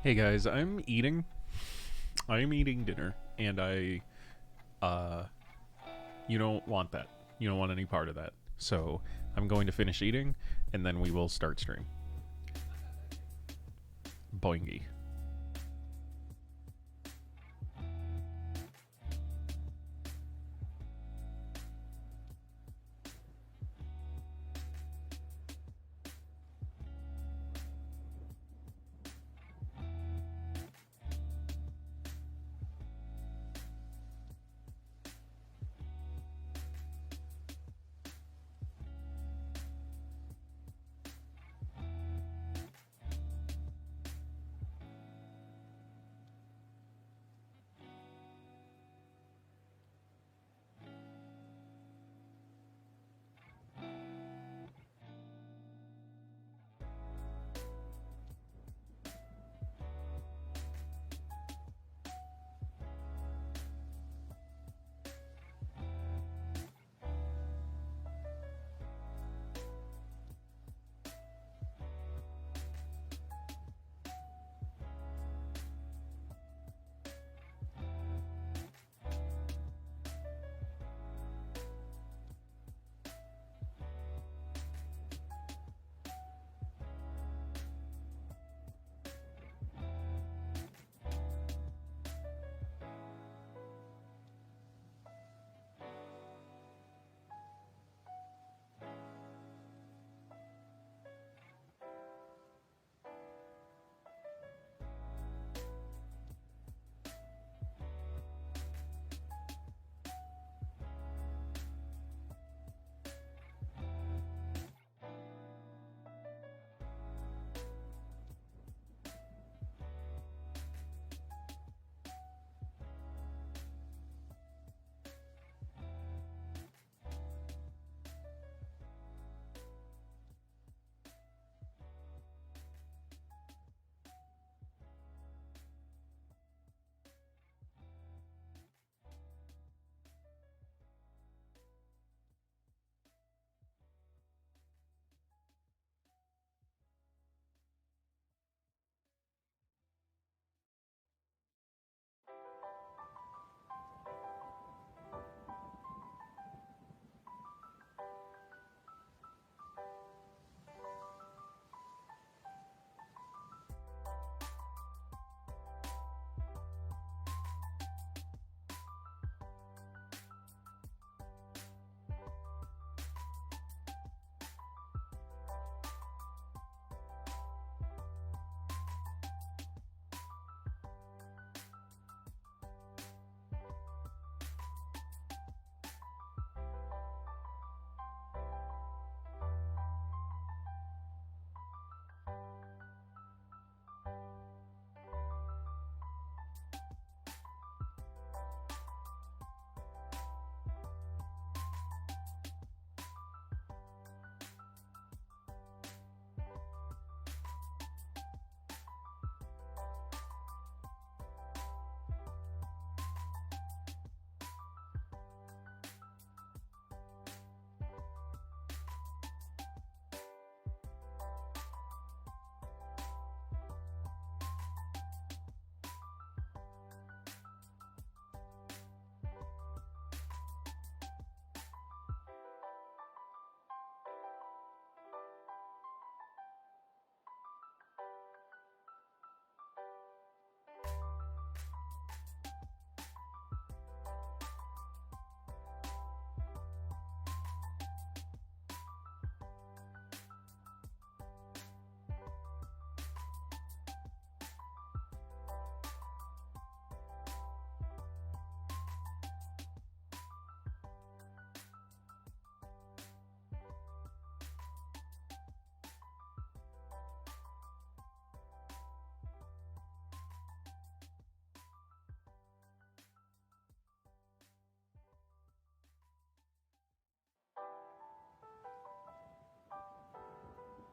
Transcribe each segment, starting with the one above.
Hey guys, I'm eating dinner, and uh, you don't want that. You don't want any part of that. So I'm going to finish eating, and then we will start stream. Boingy.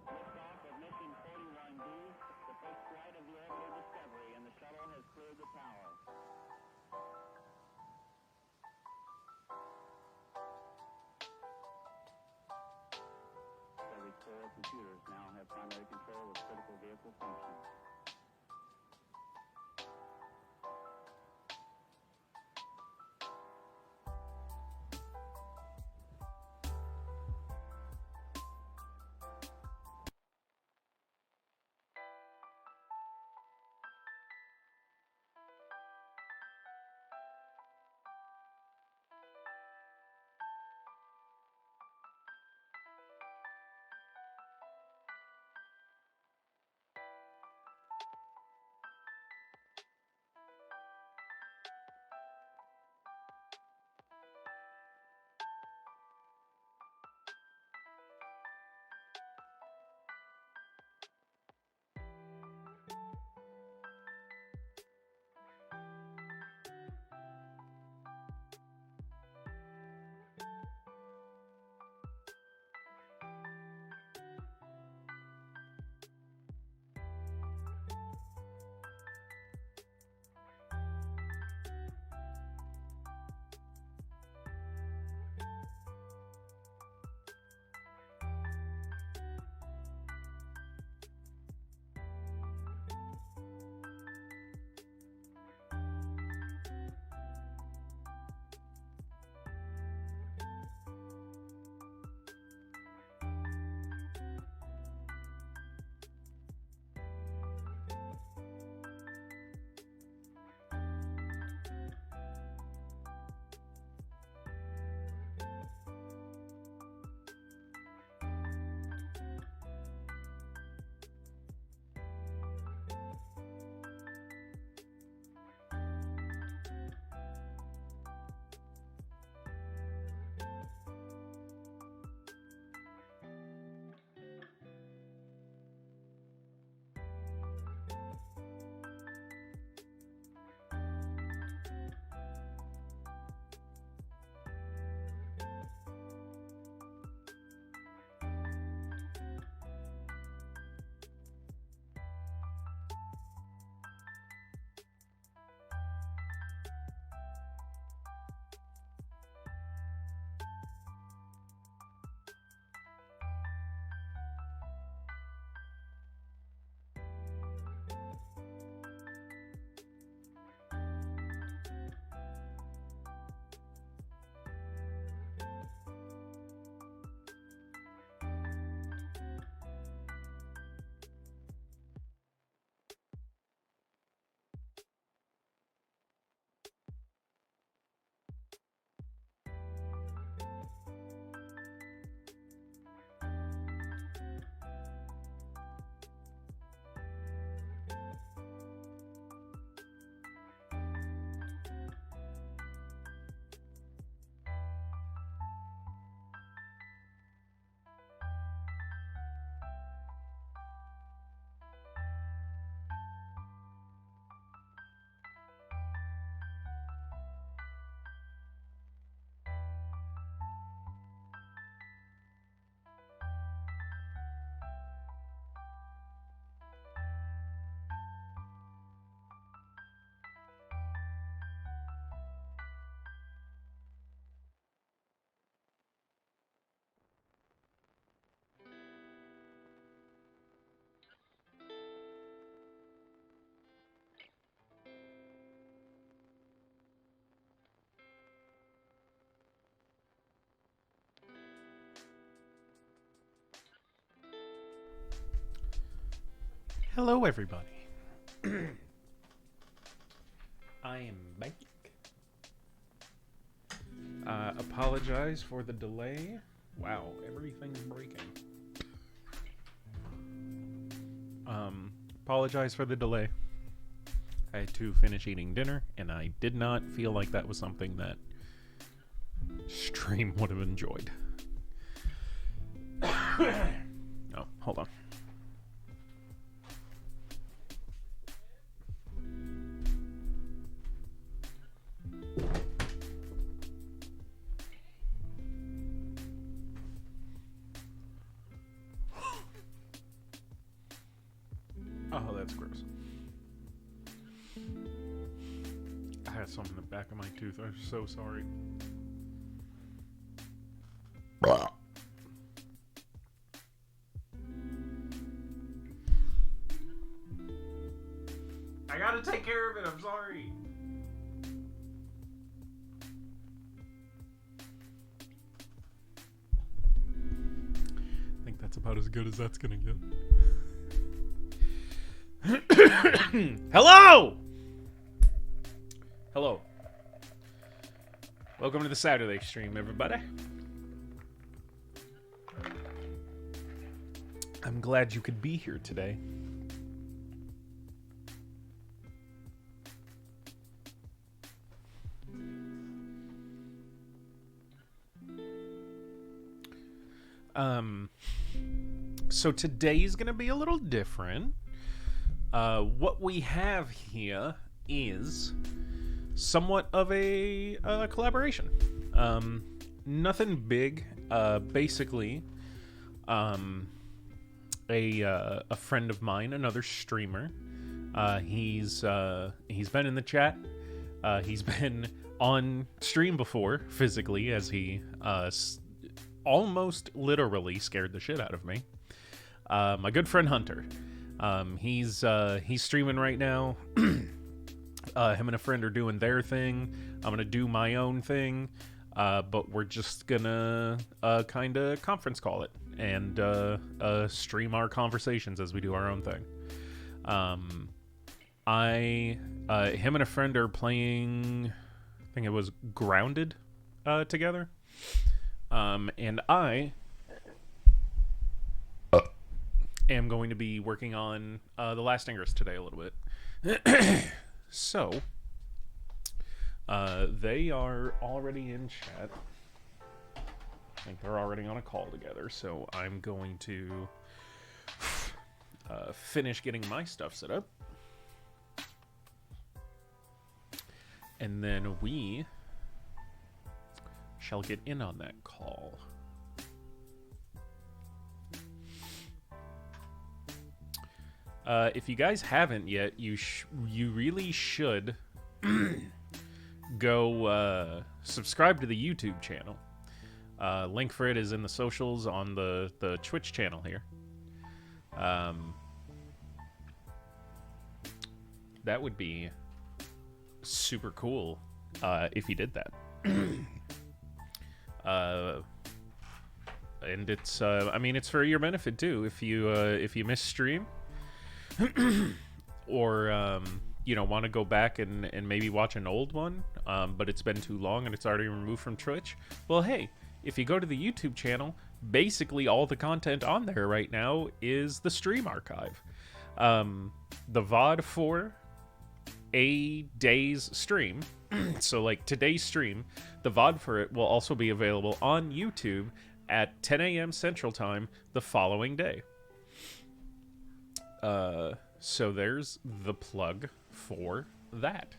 Liftoff of Mission 41B, the first flight of the orbital Discovery, and the shuttle has cleared the tower. Discovery's core computers now have primary control of critical vehicle functions. Hello, everybody. I am back. Apologize for the delay. Wow, everything's breaking. Apologize for the delay. I had to finish eating dinner, and I did not feel like that was something that stream would have enjoyed. Oh, hold on. Oh, that's gross. I had some in the back of my tooth. I'm so sorry. I gotta take care of it. I'm sorry. I think that's about as good as that's gonna get. Hello! Hello. Welcome to the Saturday stream, everybody. I'm glad you could be here today. So today's gonna be a little different. What we have here is somewhat of a collaboration. Nothing big. Basically, a friend of mine, another streamer. He's been in the chat. He's been on stream before, physically, as he almost literally scared the shit out of me. My good friend Hunter. He's streaming right now. Him and a friend are doing their thing. I'm gonna do my own thing, but we're just gonna kind of conference call it and stream our conversations as we do our own thing. Him and a friend are playing, I think it was Grounded, together. And I am going to be working on The Last Ingress today a little bit. So, they are already in chat. I think they're already on a call together, so I'm going to finish getting my stuff set up. And then we shall get in on that call. If you guys haven't yet, you really should go subscribe to the YouTube channel. Link for it is in the socials on the Twitch channel here. That would be super cool if you did that. And it's I mean, it's for your benefit too. If you miss stream or want to go back and maybe watch an old one, but it's been too long and it's already removed from Twitch, well, hey, if you go to the YouTube channel, basically all the content on there right now is the stream archive. The VOD for a day's stream, so like today's stream, the VOD for it will also be available on YouTube at 10 a.m. Central Time the following day. So there's the plug for that.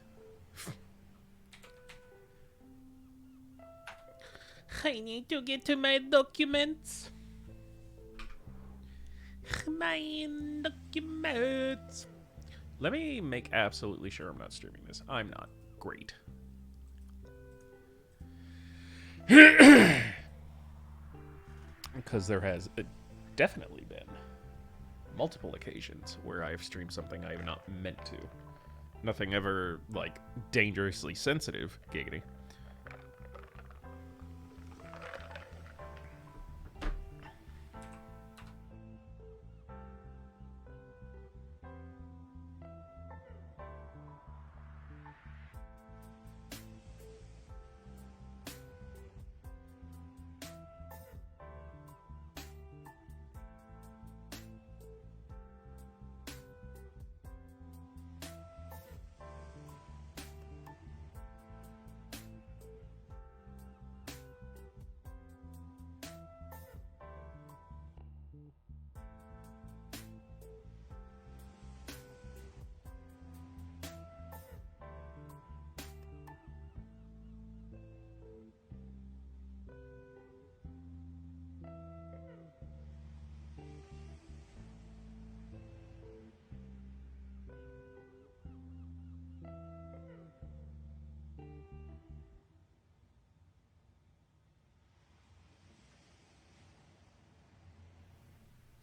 I need to get to my documents. My documents. Let me make absolutely sure I'm not streaming this. I'm not. Great. Because there has definitely been multiple occasions where I've streamed something I have not meant to. Nothing ever, like, dangerously sensitive, giggity.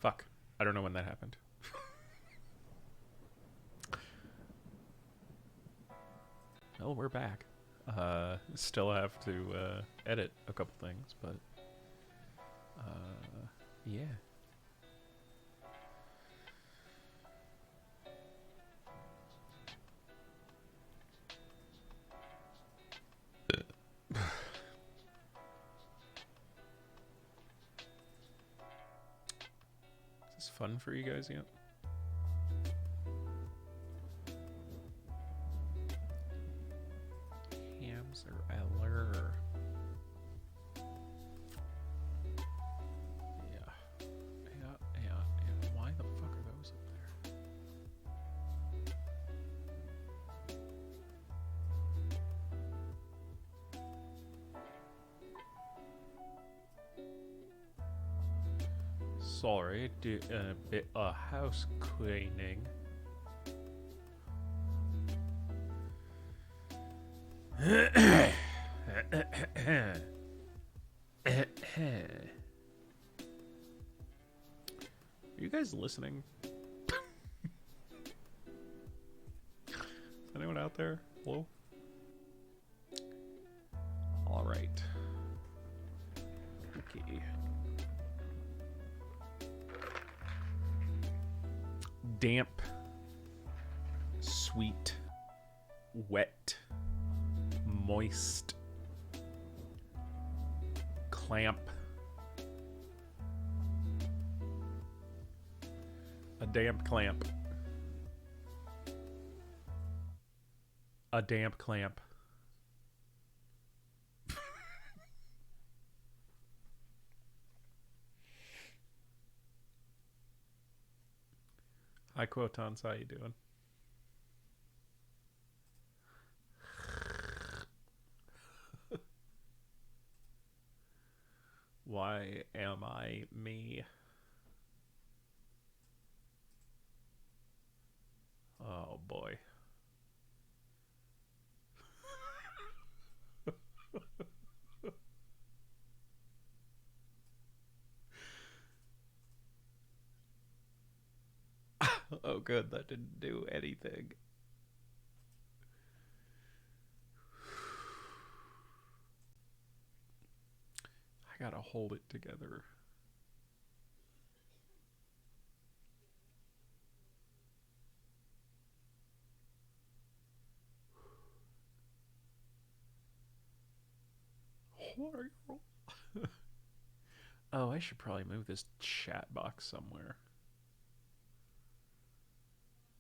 Fuck. I don't know when that happened. Well, we're back. Still have to edit a couple things, but yeah. Is this fun for you guys yet? Hams or Eller? Yeah. Why the fuck are those up there? Sorry, do a bit of house cleaning. Are you guys listening? Is anyone out there? Hello? All right. Okay. Damp, sweet, wet, moist, clamp, a damp clamp, a damp clamp. Hi, Quotons. How you doing? Why am I me? Oh, boy. Oh, good. That didn't do anything. I gotta hold it together. Oh, I should probably move this chat box somewhere.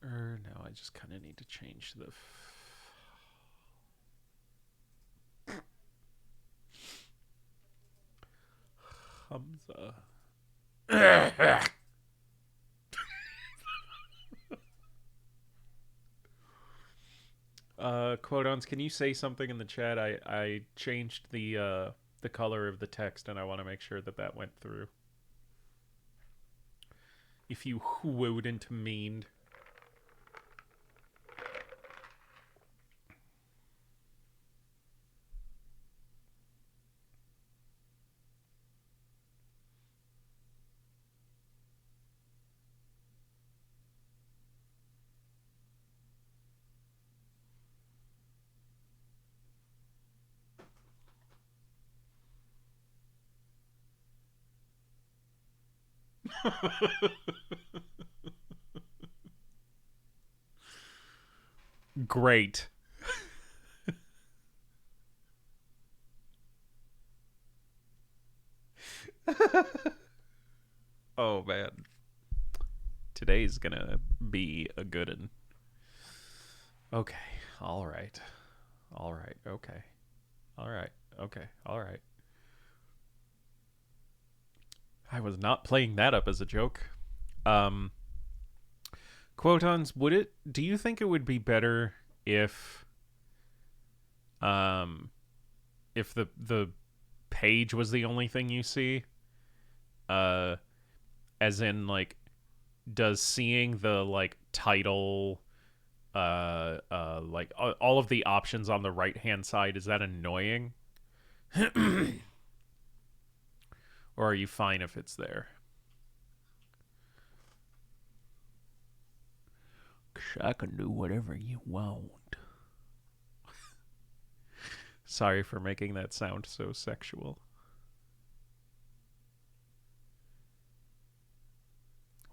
No, I just kind of need to change the... Hamza. Quotons, can you say something in the chat? I changed the color of the text, and I want to make sure that that went through. If you wouldn't mean. Great. Oh, man. Today's gonna be a good one. Okay. All right. Okay. All right. Okay. All right. I was not playing that up as a joke. Quotons, do you think it would be better if the page was the only thing you see? As in, like, does seeing the, like, title, like, all of the options on the right-hand side, is that annoying? Or are you fine if it's there? I can do whatever you want. Sorry for making that sound so sexual.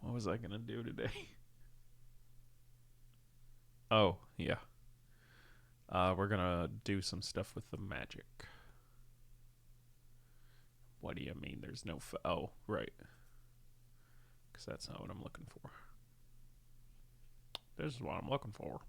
What was I gonna do today? Oh, yeah. We're gonna do some stuff with the magic. What do you mean there's no oh, right. Because that's not what I'm looking for. This is what I'm looking for.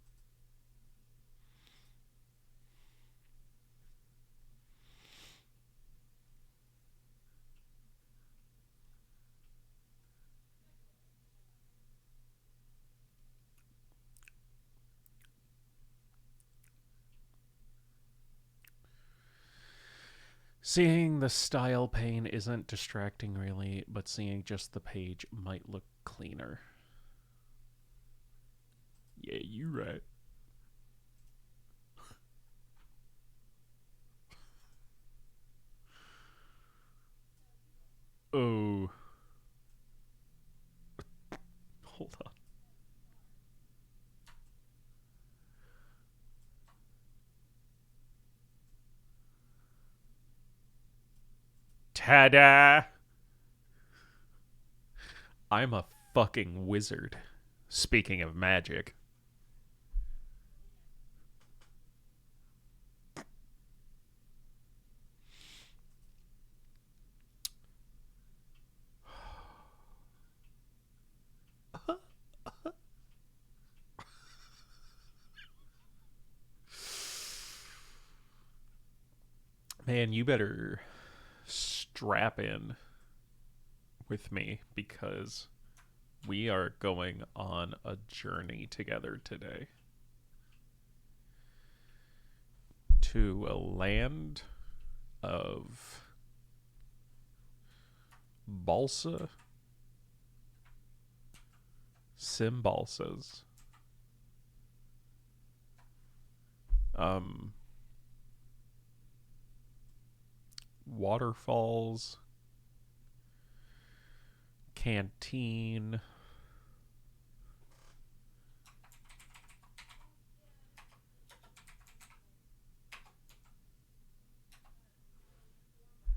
Seeing the style pane isn't distracting really, but seeing just the page might look cleaner. Yeah, you right. Oh. Hold on. Ta-da! I'm a fucking wizard. Speaking of magic. Man, you better strap in with me because we are going on a journey together today to a land of balsa symbalsas. Waterfalls, canteen,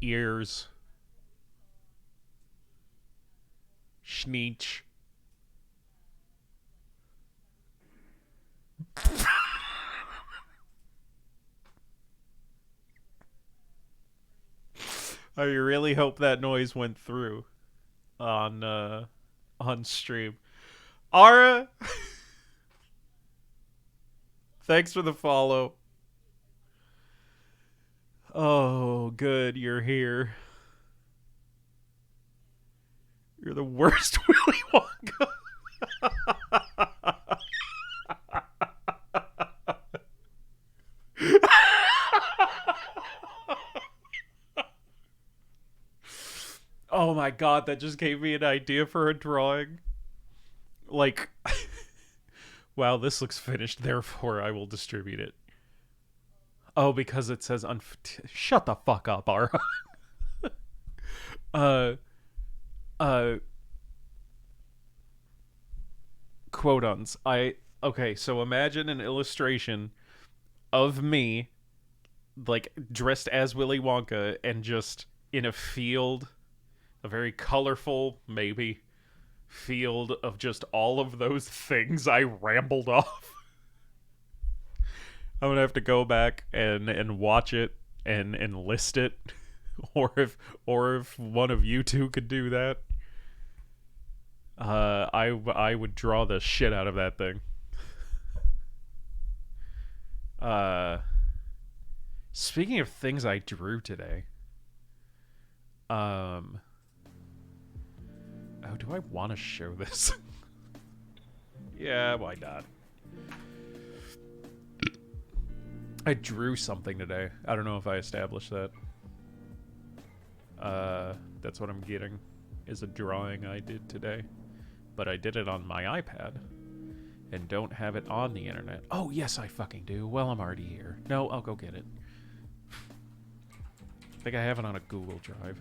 ears, schneech. I really hope that noise went through on stream. Ara, thanks for the follow. Oh, good, you're here. You're the worst Willy Wonka. Oh my god, that just gave me an idea for a drawing. Like, wow, this looks finished, therefore I will distribute it. Oh, because it says shut the fuck up, Ara. uh, uh, quotons. Okay, so imagine an illustration of me, like, dressed as Willy Wonka and just in a field, a very colorful, maybe, field of just all of those things I rambled off. I'm gonna have to go back and watch it and list it, or if one of you two could do that, I would draw the shit out of that thing. Speaking of things I drew today, oh, do I want to show this? Yeah, why not? I drew something today. I don't know if I established that. That's what I'm getting, is a drawing I did today. But I did it on my iPad and don't have it on the internet. Oh, yes, I fucking do. Well, I'm already here. No, I'll go get it. I think I have it on a Google Drive.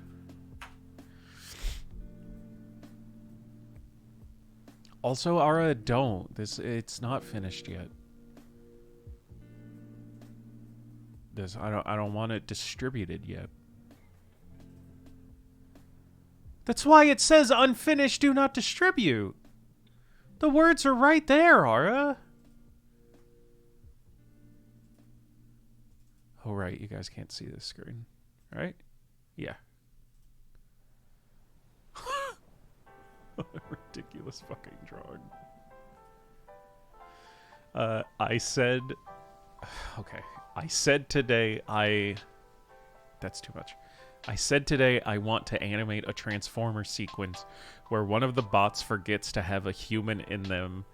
Also, Ara, don't. It's not finished yet. I don't want it distributed yet. That's why it says unfinished, do not distribute. The words are right there, Ara. Oh, right. You guys can't see this screen. Right? Yeah. Ridiculous fucking drawing. I said... Okay. I said today That's too much. I said today I want to animate a Transformer sequence where one of the bots forgets to have a human in them,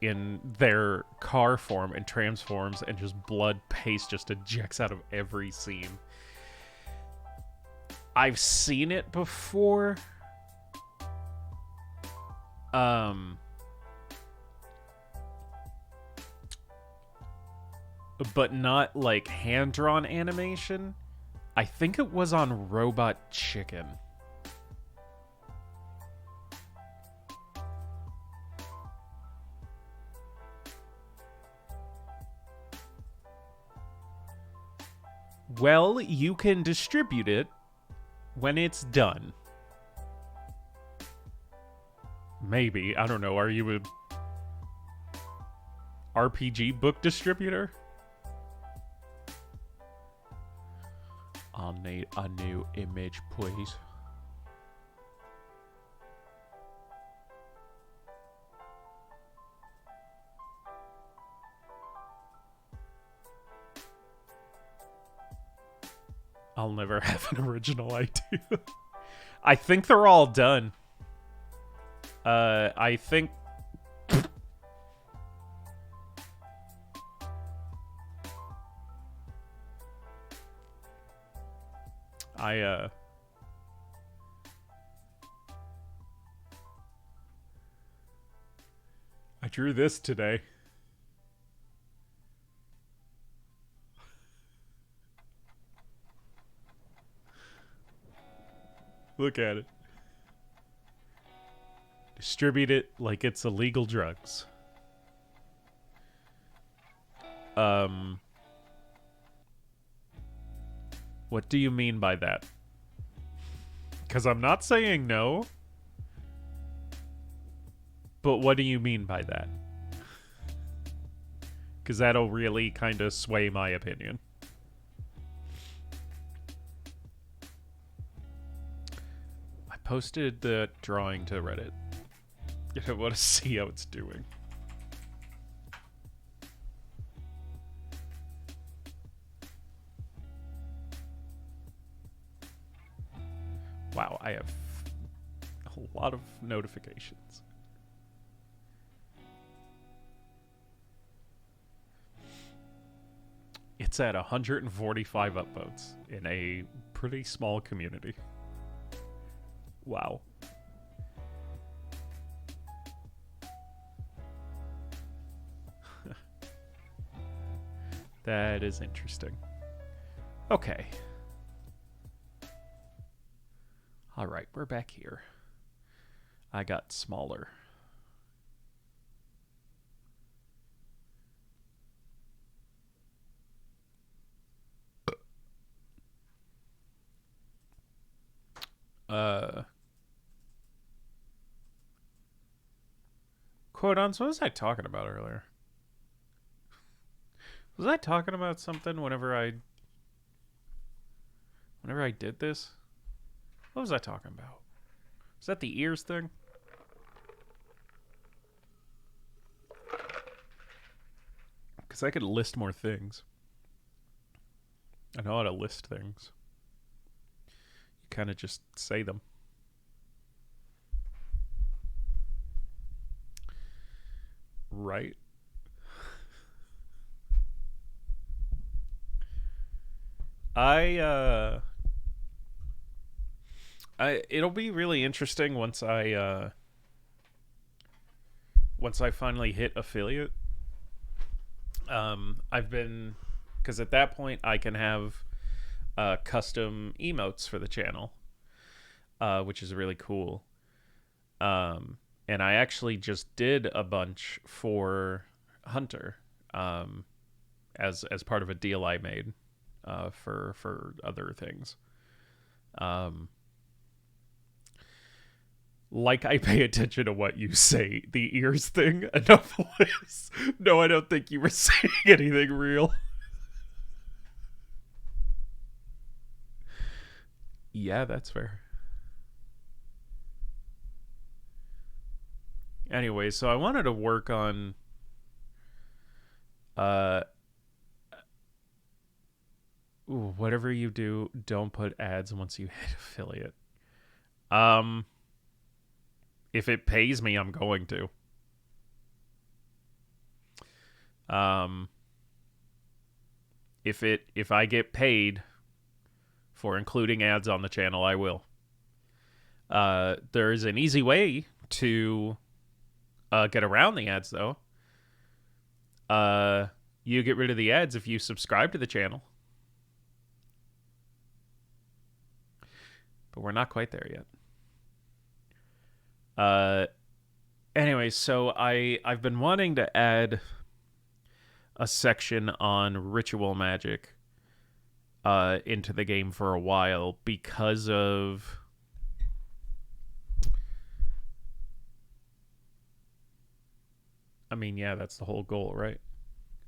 in their car form and transforms, and just blood paste just ejects out of every scene. I've seen it before. But not like hand-drawn animation. I think it was on Robot Chicken. Well, you can distribute it when it's done. Maybe. I don't know. Are you a RPG book distributor? I'll need a new image, please. I'll never have an original idea. I think they're all done. I think... I drew this today. Look at it. Distribute it like it's illegal drugs. What do you mean by that? Because I'm not saying no. But what do you mean by that? Because that'll really kind of sway my opinion. I posted the drawing to Reddit. I want to see how it's doing. Wow, I have a lot of notifications. It's at 145 upvotes in a pretty small community. Wow. That is interesting. Okay. All right, we're back here. I got smaller. Quote-ons, what was I talking about earlier? Was I talking about something whenever I did this? What was I talking about? Was that the ears thing? Because I could list more things. I know how to list things. You kind of just say them. Right? It'll be really interesting once I finally hit affiliate. I've been, because at that point I can have custom emotes for the channel, which is really cool. And I actually just did a bunch for Hunter, as part of a deal I made for other things. Um, like I pay attention to what you say. The ears thing, enough was. No, I don't think you were saying anything real. Yeah, that's fair. Anyway, so I wanted to work on uh whatever you do, don't put ads once you hit affiliate. Um if it pays me, I'm going to. Um if I get paid for including ads on the channel, I will. There's an easy way to get around the ads though. You get rid of the ads if you subscribe to the channel. But we're not quite there yet. Anyway, so I've been wanting to add a section on ritual magic into the game for a while because of I mean, yeah, that's the whole goal, right?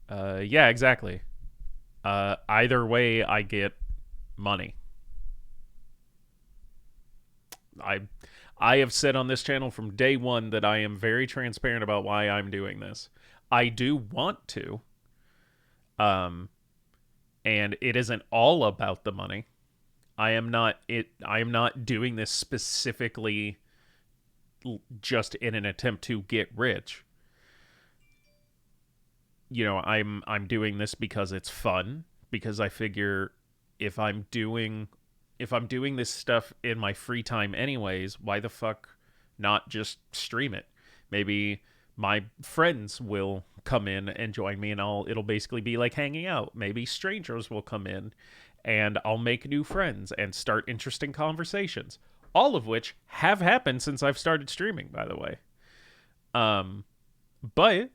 Yeah, exactly. Either way, I get money. I I have said on this channel from day one that I am very transparent about why I'm doing this. I do want to, um, and it isn't all about the money. I am not doing this specifically just in an attempt to get rich. You know, I'm doing this because it's fun, because I figure if I'm doing if I'm doing this stuff in my free time anyways, why the fuck not just stream it? Maybe my friends will come in and join me and it'll basically be like hanging out. Maybe strangers will come in and I'll make new friends and start interesting conversations. All of which have happened since I've started streaming, by the way. Um but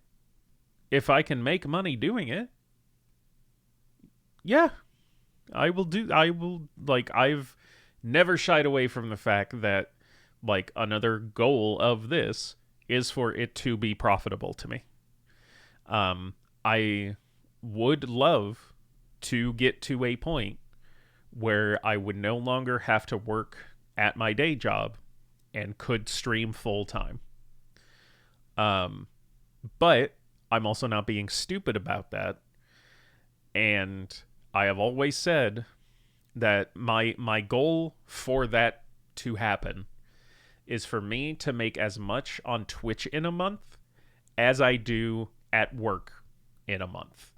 if I can make money doing it, yeah, I will, like, I've never shied away from the fact that, like, another goal of this is for it to be profitable to me. I would love to get to a point where I would no longer have to work at my day job and could stream full time. But I'm also not being stupid about that. And I have always said that my goal for that to happen is for me to make as much on Twitch in a month as I do at work in a month.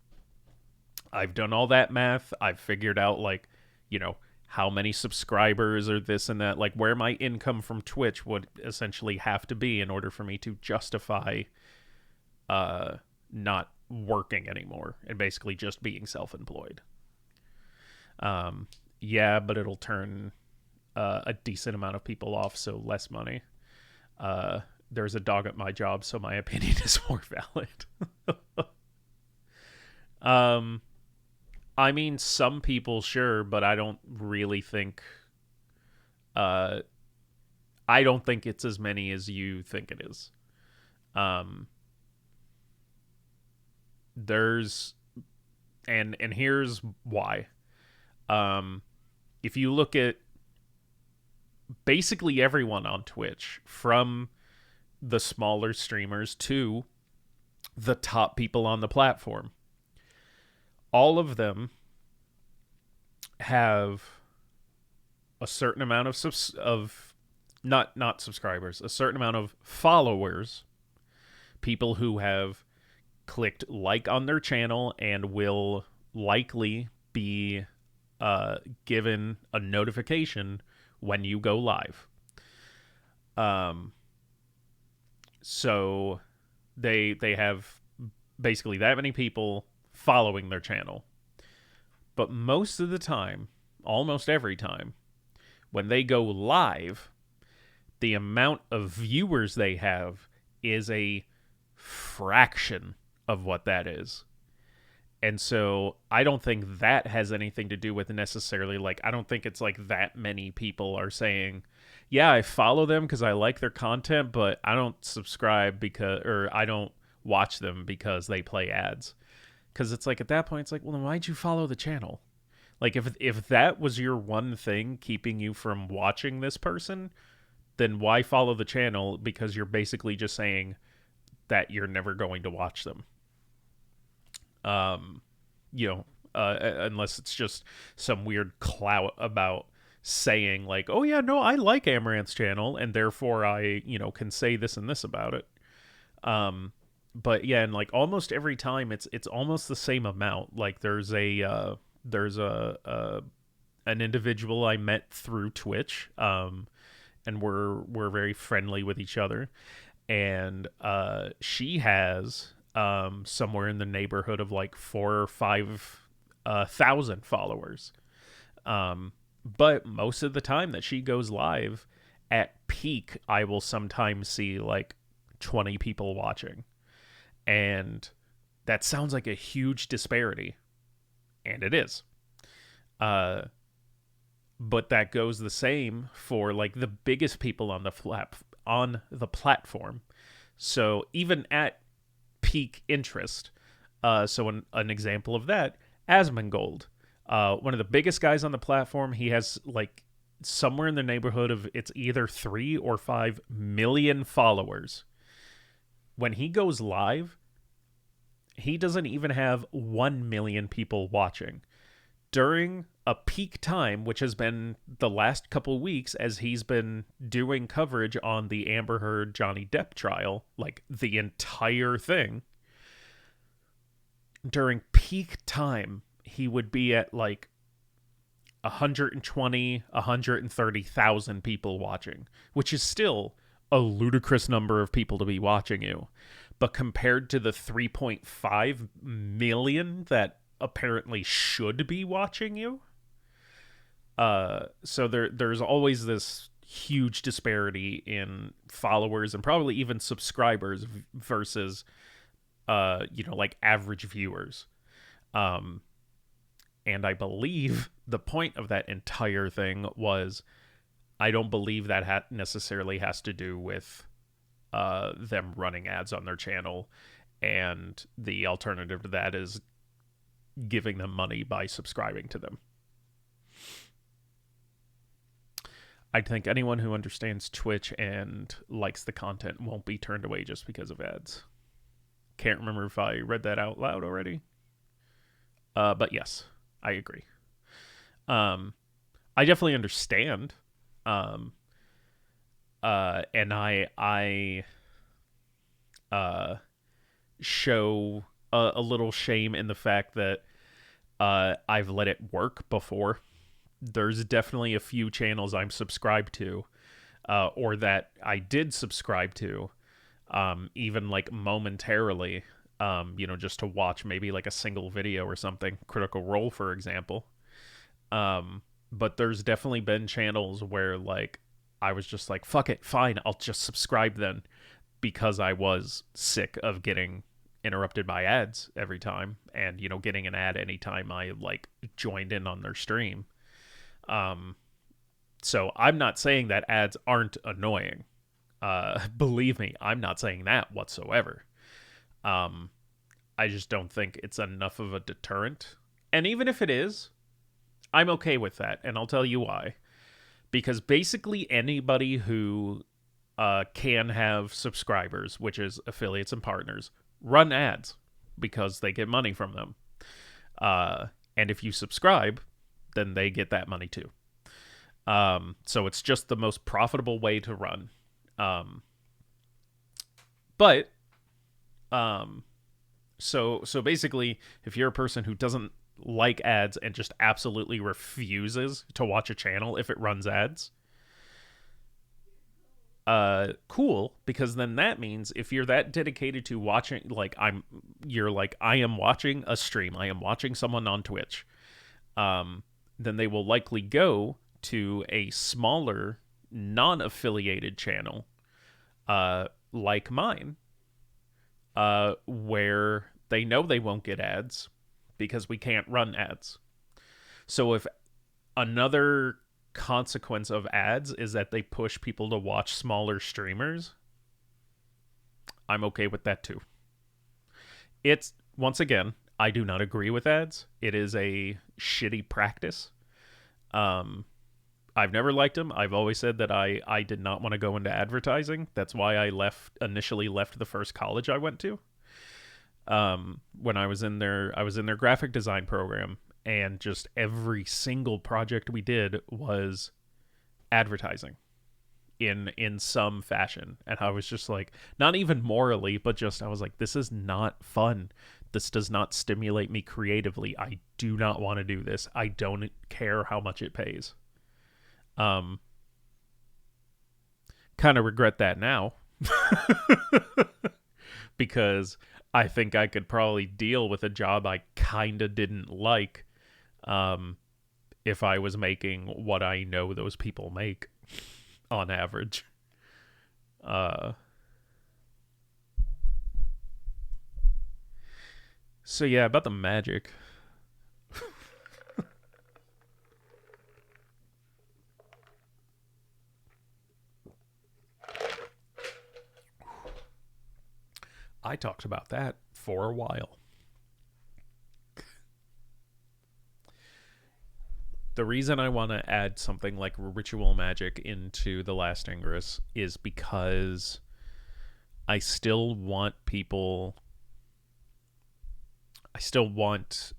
I've done all that math. I've figured out, like, you know, how many subscribers or this and that, like where my income from Twitch would essentially have to be in order for me to justify not working anymore and basically just being self-employed. Yeah, but it'll turn a decent amount of people off, so less money. There's a dog at my job, so my opinion is more valid. I mean, some people, sure, but I don't really think. I don't think it's as many as you think it is. There's, and here's why. If you look at basically everyone on Twitch, from the smaller streamers to the top people on the platform, all of them have a certain amount of not subscribers, a certain amount of followers, people who have clicked like on their channel and will likely be given a notification when you go live. So they have basically that many people following their channel. But most of the time, almost every time, when they go live, the amount of viewers they have is a fraction of what that is. And so I don't think that has anything to do with necessarily, like, I don't think it's like that many people are saying, yeah, I follow them because I like their content, but I don't subscribe because, or I don't watch them because they play ads. Because it's like, at that point, it's like, well, then why'd you follow the channel? Like, if that was your one thing keeping you from watching this person, then why follow the channel? Because you're basically just saying that you're never going to watch them. You know, unless it's just some weird clout about saying like, oh yeah, no, I like Amaranth's channel, and therefore I, can say this and this about it. But yeah, and like almost every time it's almost the same amount. Like there's an individual I met through Twitch, and we're very friendly with each other, and she has somewhere in the neighborhood of like 4 or 5 thousand followers. But most of the time that she goes live, at peak, I will sometimes see like 20 people watching. And that sounds like a huge disparity. And it is. But that goes the same for like the biggest people on the platform. So even at peak interest, so an example of that, Asmongold, one of the biggest guys on the platform, he has like somewhere in the neighborhood of, it's either 3 or 5 million followers. When he goes live, he doesn't even have 1 million people watching. During a peak time, which has been the last couple weeks as he's been doing coverage on the Amber Heard Johnny Depp trial, like the entire thing, during peak time, he would be at like 120, 130,000 people watching, which is still a ludicrous number of people to be watching you. But compared to the 3.5 million that apparently should be watching you, so there's always this huge disparity in followers and probably even subscribers versus like average viewers. And I believe the point of that entire thing was, I don't believe that necessarily has to do with them running ads on their channel, and the alternative to that is giving them money by subscribing to them. I think anyone who understands Twitch and likes the content won't be turned away just because of ads. Can't remember if I read that out loud already. But yes, I agree. I definitely understand. And I show a little shame in the fact that I've let it work before. There's definitely a few channels I'm subscribed to, or that I did subscribe to, even like momentarily, just to watch maybe like a single video or something. Critical Role, for example. But there's definitely been channels where like I was just like, fuck it, fine, I'll just subscribe then, because I was sick of getting interrupted by ads every time, and getting an ad anytime I like joined in on their stream. So I'm not saying that ads aren't annoying. Believe me, I'm not saying that whatsoever. I just don't think it's enough of a deterrent. And even if it is, I'm okay with that, and I'll tell you why. Because basically anybody who can have subscribers, which is affiliates and partners, run ads because they get money from them. And if you subscribe, then they get that money too. So it's just the most profitable way to run. So basically, if you're a person who doesn't like ads and just absolutely refuses to watch a channel if it runs ads, cool, because then that means if you're that dedicated to watching, like I am watching a stream, I am watching someone on Twitch, then they will likely go to a smaller non-affiliated channel, like mine, where they know they won't get ads because we can't run ads. So if another consequence of ads is that they push people to watch smaller streamers, I'm okay with that too. It's, once again, I do not agree with ads. It is a shitty practice. I've never liked them. I've always said that I did not want to go into advertising. That's why I initially left the first college I went to. When I was in their graphic design program, and just every single project we did was advertising in some fashion. And I was just like, not even morally, but just I was like, this is not fun. This does not stimulate me creatively. I do not want to do this. I don't care how much it pays. Kind of regret that now. Because I think I could probably deal with a job I kind of didn't like, if I was making what I know those people make on average. So yeah, about the magic. I talked about that for a while. The reason I want to add something like ritual magic into The Last Ingress is because I still want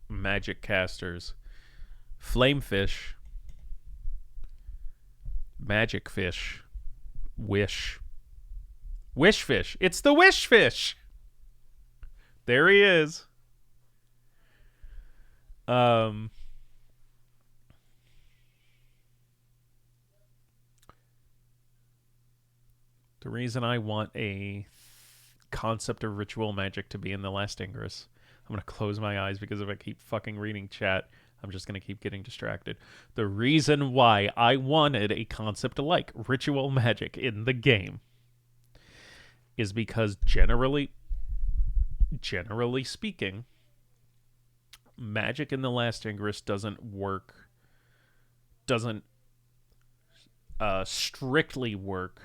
magic casters, flamefish, magic fish, wish fish. It's the wish fish. There he is. The reason I want a concept of ritual magic to be in The Last Ingress, I'm going to close my eyes because if I keep fucking reading chat, I'm just going to keep getting distracted. The reason why I wanted a concept like ritual magic in the game is because generally speaking, magic in The Last Ingress doesn't strictly work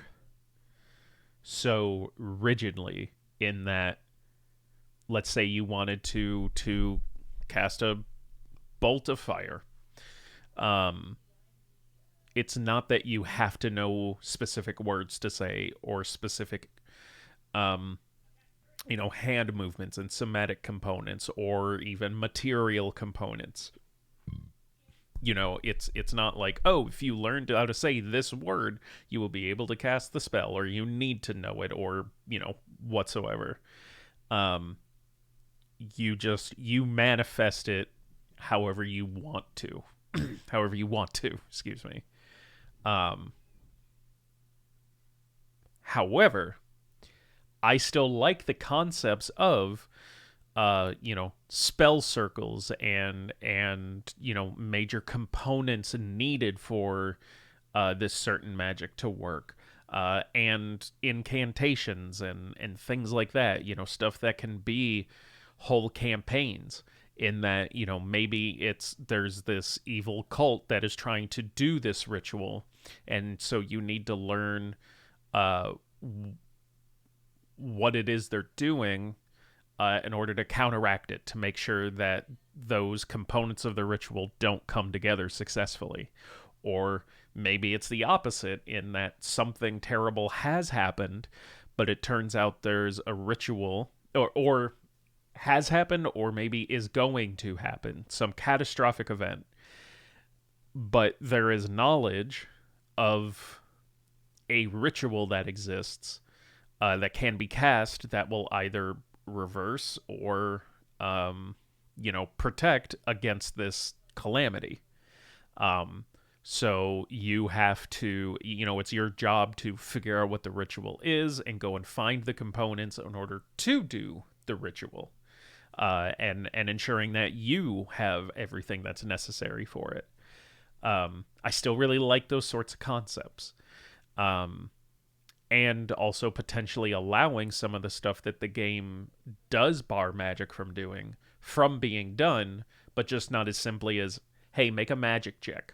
so rigidly, in that, let's say you wanted to cast a bolt of fire. It's not that you have to know specific words to say, or specific hand movements and somatic components, or even material components. It's not like, oh, if you learned how to say this word, you will be able to cast the spell, or you need to know it, or whatsoever. You manifest it however you want to. Excuse me. However, I still like the concepts of spell circles and major components needed for this certain magic to work, and incantations and things like that, stuff that can be whole campaigns, in that maybe there's this evil cult that is trying to do this ritual, and so you need to learn what it is they're doing, in order to counteract it, to make sure that those components of the ritual don't come together successfully. Or maybe it's the opposite, in that something terrible has happened, but it turns out there's a ritual, or has happened, or maybe is going to happen, some catastrophic event, but there is knowledge of a ritual that exists, that can be cast, that will either reverse or protect against this calamity. So you have to, it's your job to figure out what the ritual is and go and find the components in order to do the ritual, and ensuring that you have everything that's necessary for it. I still really like those sorts of concepts. And also potentially allowing some of the stuff that the game does bar magic from doing from being done, but just not as simply as, hey, make a magic check,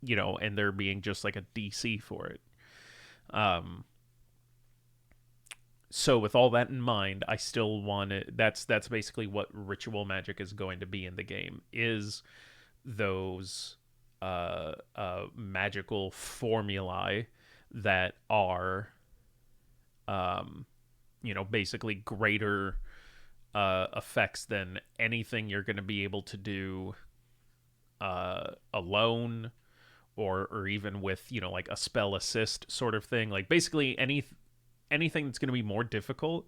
and there being just like a DC for it. So with all that in mind, I still want it. That's basically what ritual magic is going to be in the game, is those magical formulae that are basically greater effects than anything you're going to be able to do alone, or even with like a spell assist sort of thing. Like basically anything that's going to be more difficult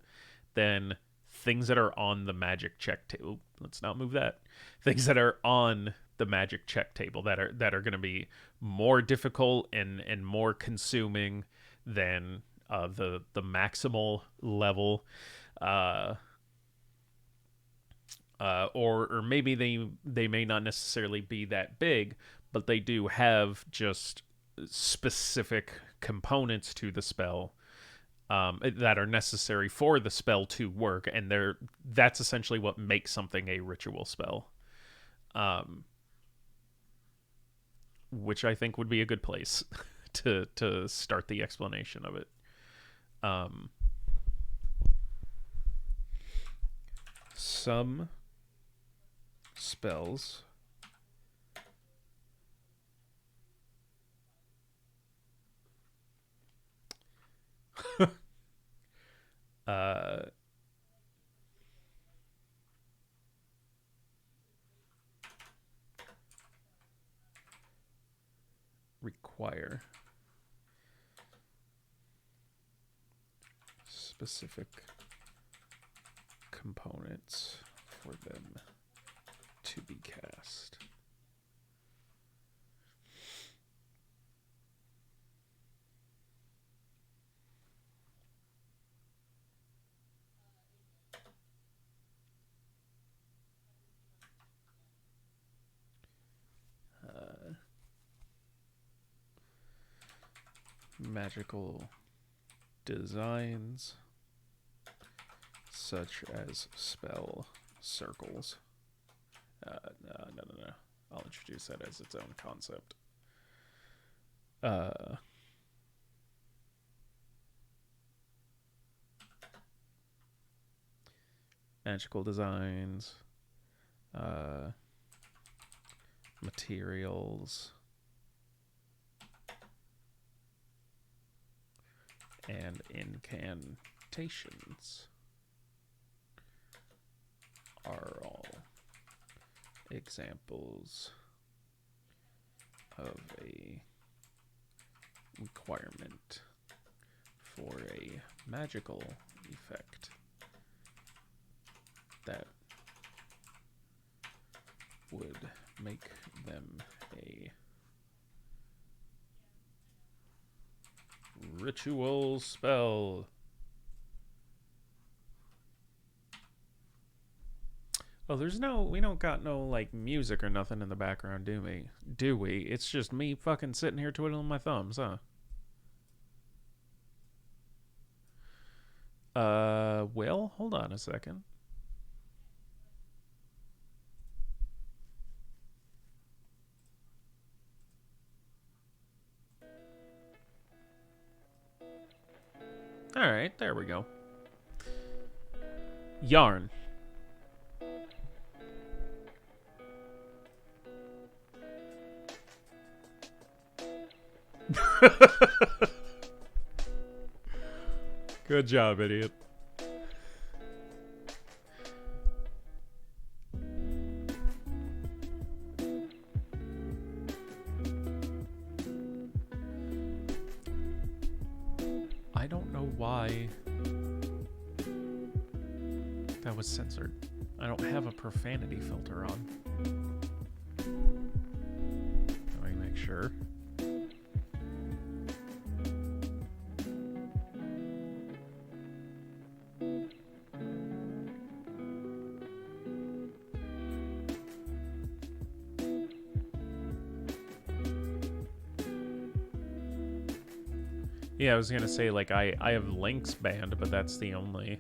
than things that are on the magic check table. Let's not move that. Things that are on the magic check table that are going to be more difficult and more consuming than the maximal level, or maybe they may not necessarily be that big, but they do have just specific components to the spell that are necessary for the spell to work, and that's essentially what makes something a ritual spell. Which I think would be a good place to start the explanation of it. Some spells require specific components for them to be cast. Magical designs such as spell circles. No. I'll introduce that as its own concept. Magical designs, materials, and incantations are all examples of a requirement for a magical effect that would make them a ritual spell. Oh, we don't got no like music or nothing in the background, do we? It's just me fucking sitting here twiddling my thumbs, huh? Well, hold on a second. All right, there we go. Yarn. Good job, idiot. I don't know why that was censored. I don't have a profanity filter on. Let me make sure. Yeah, I was gonna say, like, I have links banned, but that's the only...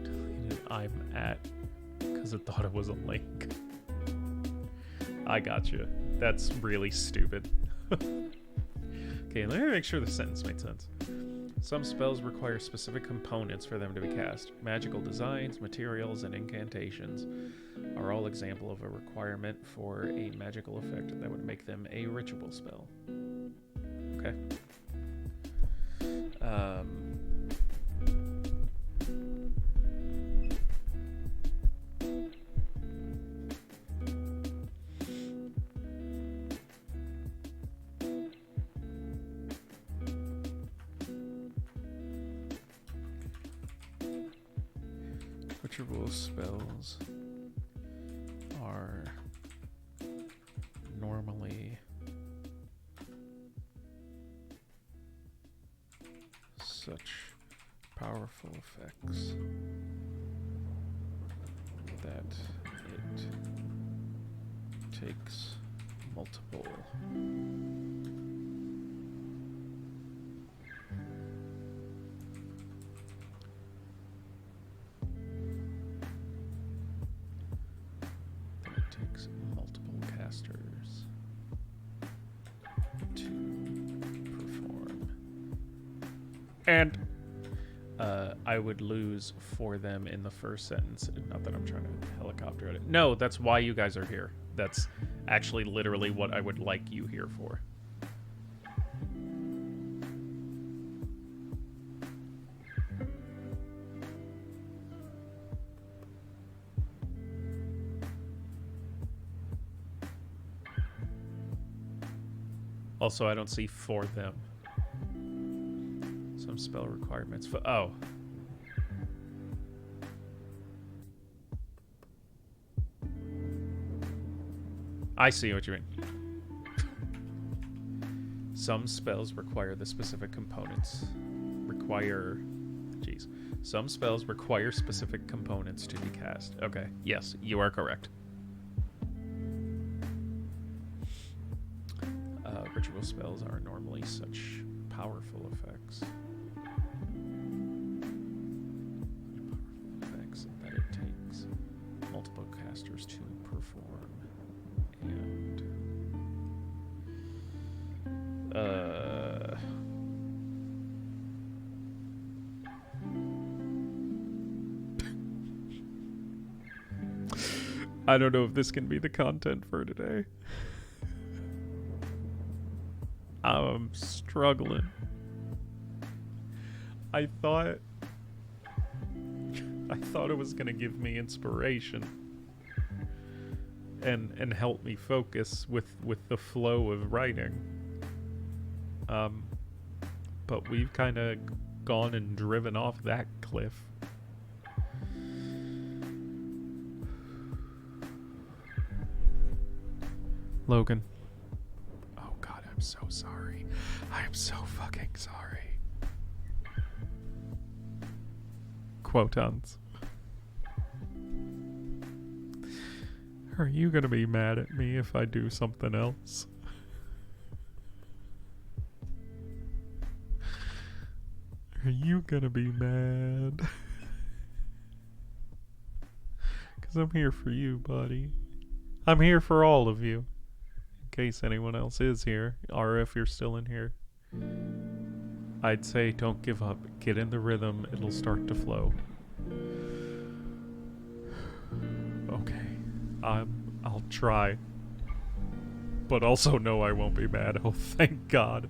Deleted I'm at, because it thought it was a link. I gotcha. That's really stupid. Okay, let me make sure the sentence made sense. Some spells require specific components for them to be cast. Magical designs, materials, and incantations are all example of a requirement for a magical effect that would make them a ritual spell. Okay. Ritual spells are normally such powerful effects that it takes multiple casters to perform. And I would lose for them in the first sentence. Not that I'm trying to helicopter at it. No, that's why you guys are here. That's actually literally what I would like you here for. Also, I don't see for them. Some spell requirements for... Oh. I see what you mean. Some spells require the specific components. Jeez. Some spells require specific components to be cast. Okay. Yes, you are correct. Ritual spells are normally such powerful effects. That it takes multiple casters to perform. And I don't know if this can be the content for today. I'm struggling. I thought it was gonna give me inspiration and help me focus with the flow of writing. But we've kind of gone and driven off that cliff. Logan. Oh God, I'm so sorry. I'm so fucking sorry. Quotons. Are you gonna be mad at me if I do something else? Are you gonna be mad? 'Cause I'm here for you, buddy. I'm here for all of you. In case anyone else is here, or if you're still in here. I'd say don't give up. Get in the rhythm. It'll start to flow. Okay. I'll try. But also know I won't be mad. Oh, thank God.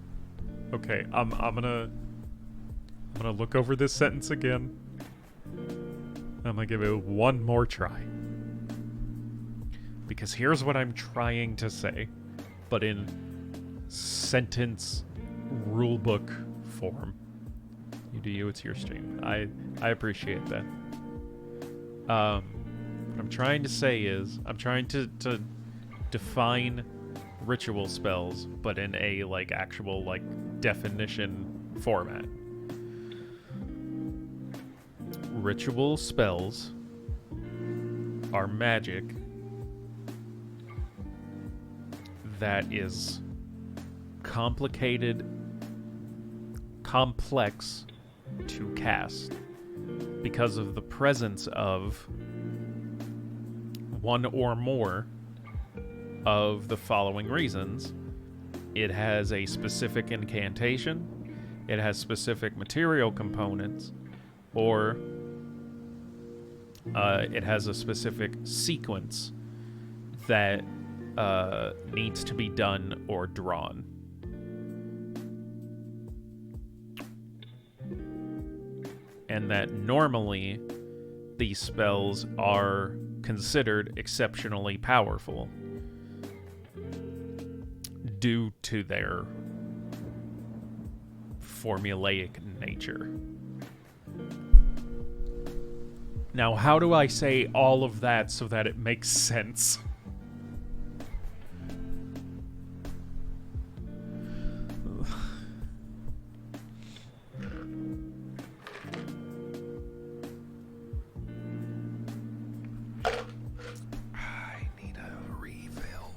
Okay, I'm gonna look over this sentence again. I'm gonna give it one more try. Because here's what I'm trying to say, but in sentence rulebook form. You do you, it's your stream. I appreciate that. What I'm trying to say is, I'm trying to define ritual spells, but in a, like, actual, like, definition format. Ritual spells are magic that is complicated, complex to cast because of the presence of one or more of the following reasons. It has a specific incantation, it has specific material components, or it has a specific sequence that needs to be done or drawn. And that normally these spells are considered exceptionally powerful due to their formulaic nature. Now, how do I say all of that so that it makes sense? I need a refill.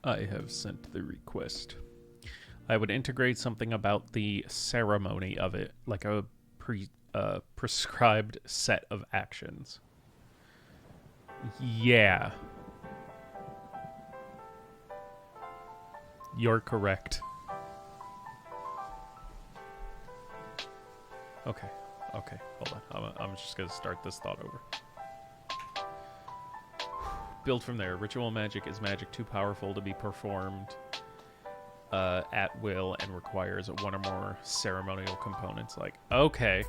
I have sent the request. I would integrate something about the ceremony of it, like a prescribed set of actions. Yeah. You're correct. Okay, hold on. I'm just gonna start this thought over. Build from there. Ritual magic is magic too powerful to be performed at will and requires one or more ceremonial components. Like, okay.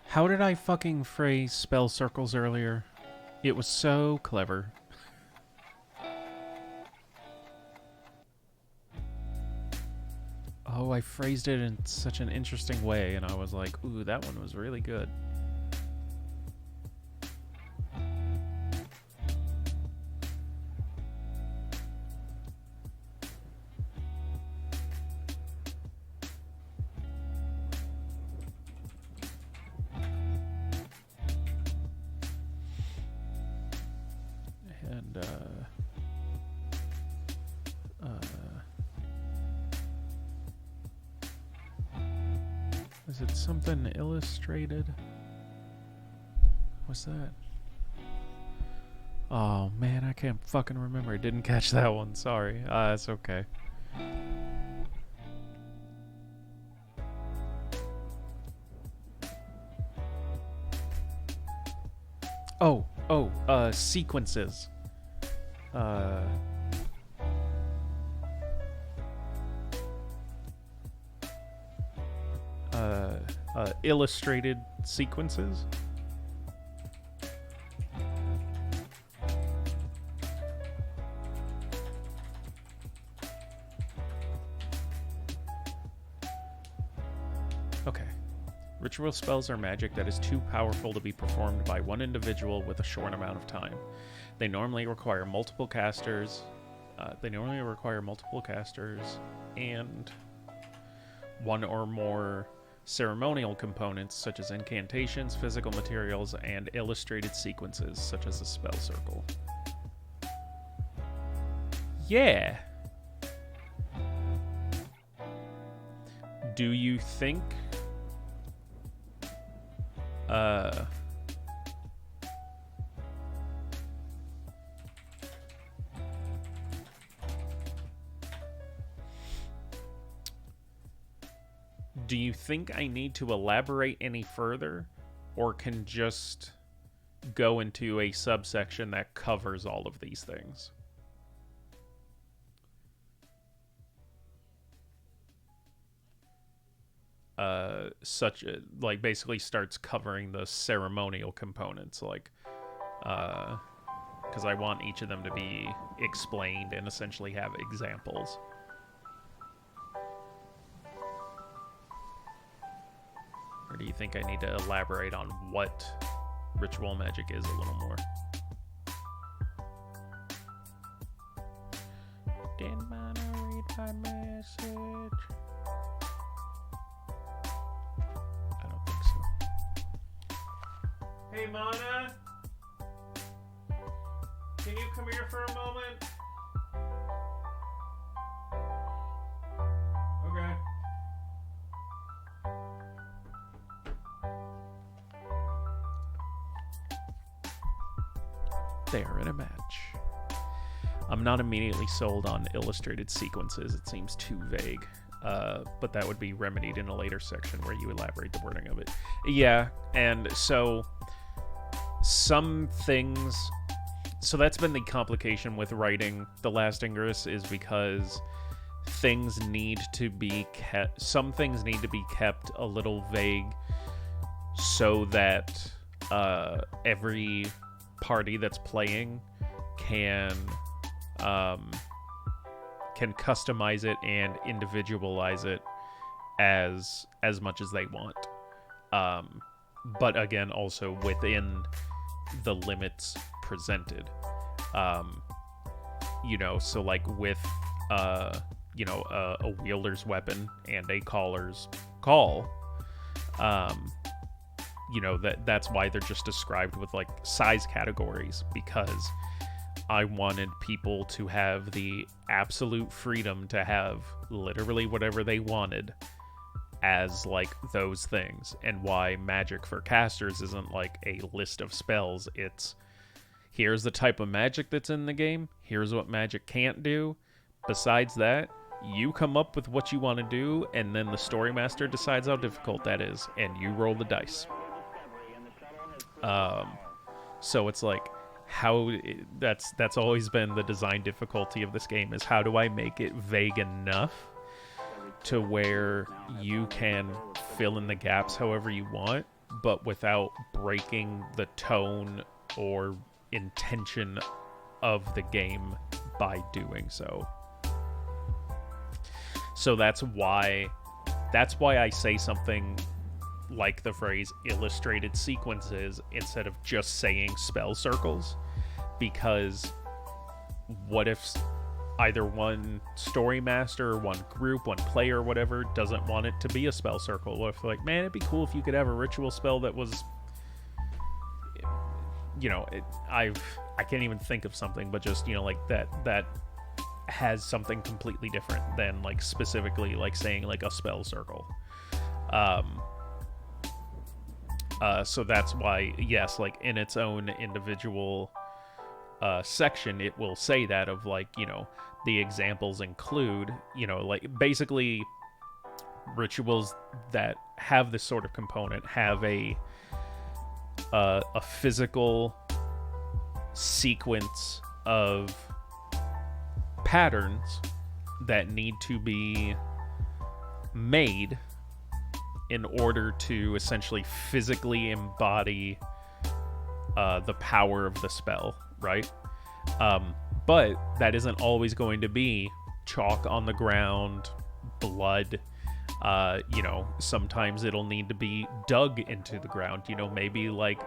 How did I fucking phrase spell circles earlier? It was so clever. Oh, I phrased it in such an interesting way, and I was like, ooh, that one was really good. And, is it something illustrated? What's that? Oh, man, I can't fucking remember. I didn't catch that one. Sorry. It's okay. Sequences. Illustrated sequences. Okay. Ritual spells are magic that is too powerful to be performed by one individual with a short amount of time. They normally require multiple casters. And one or more ceremonial components such as incantations, physical materials, and illustrated sequences such as a spell circle. Yeah. Do you think do you think I need to elaborate any further, or can just go into a subsection that covers all of these things? Like basically starts covering the ceremonial components, like because I want each of them to be explained and essentially have examples. Or do you think I need to elaborate on what ritual magic is a little more? Didn't wanna read my message. I don't think so. Hey, Mana? Can you come here for a moment? Okay. They are in a match. I'm not immediately sold on illustrated sequences. It seems too vague. But that would be remedied in a later section where you elaborate the wording of it. Yeah, and so some things... So that's been the complication with writing The Last Ingress, is because things need to be kept... Some things need to be kept a little vague so that every party that's playing can customize it and individualize it as much as they want, but again also within the limits presented. So like with a wielder's weapon and a caller's call, that's why they're just described with like size categories, because I wanted people to have the absolute freedom to have literally whatever they wanted as like those things. And why magic for casters isn't like a list of spells. It's, here's the type of magic that's in the game, here's what magic can't do. Besides that, you come up with what you want to do, and then the story master decides how difficult that is, and you roll the dice. So it's like, that's always been the design difficulty of this game, is how do I make it vague enough to where you can fill in the gaps however you want, but without breaking the tone or intention of the game by doing so. So that's why I say something like the phrase illustrated sequences instead of just saying spell circles, because what if either one story master or one group, one player, whatever, doesn't want it to be a spell circle? Or if like, man, it'd be cool if you could have a ritual spell that was, I can't even think of something, but just, like that has something completely different than like specifically like saying like a spell circle. So that's why, yes, like in its own individual section, it will say that of like, the examples include, like basically rituals that have this sort of component have a physical sequence of patterns that need to be made in order to essentially physically embody the power of the spell, right? But that isn't always going to be chalk on the ground, blood. Sometimes it'll need to be dug into the ground. Maybe like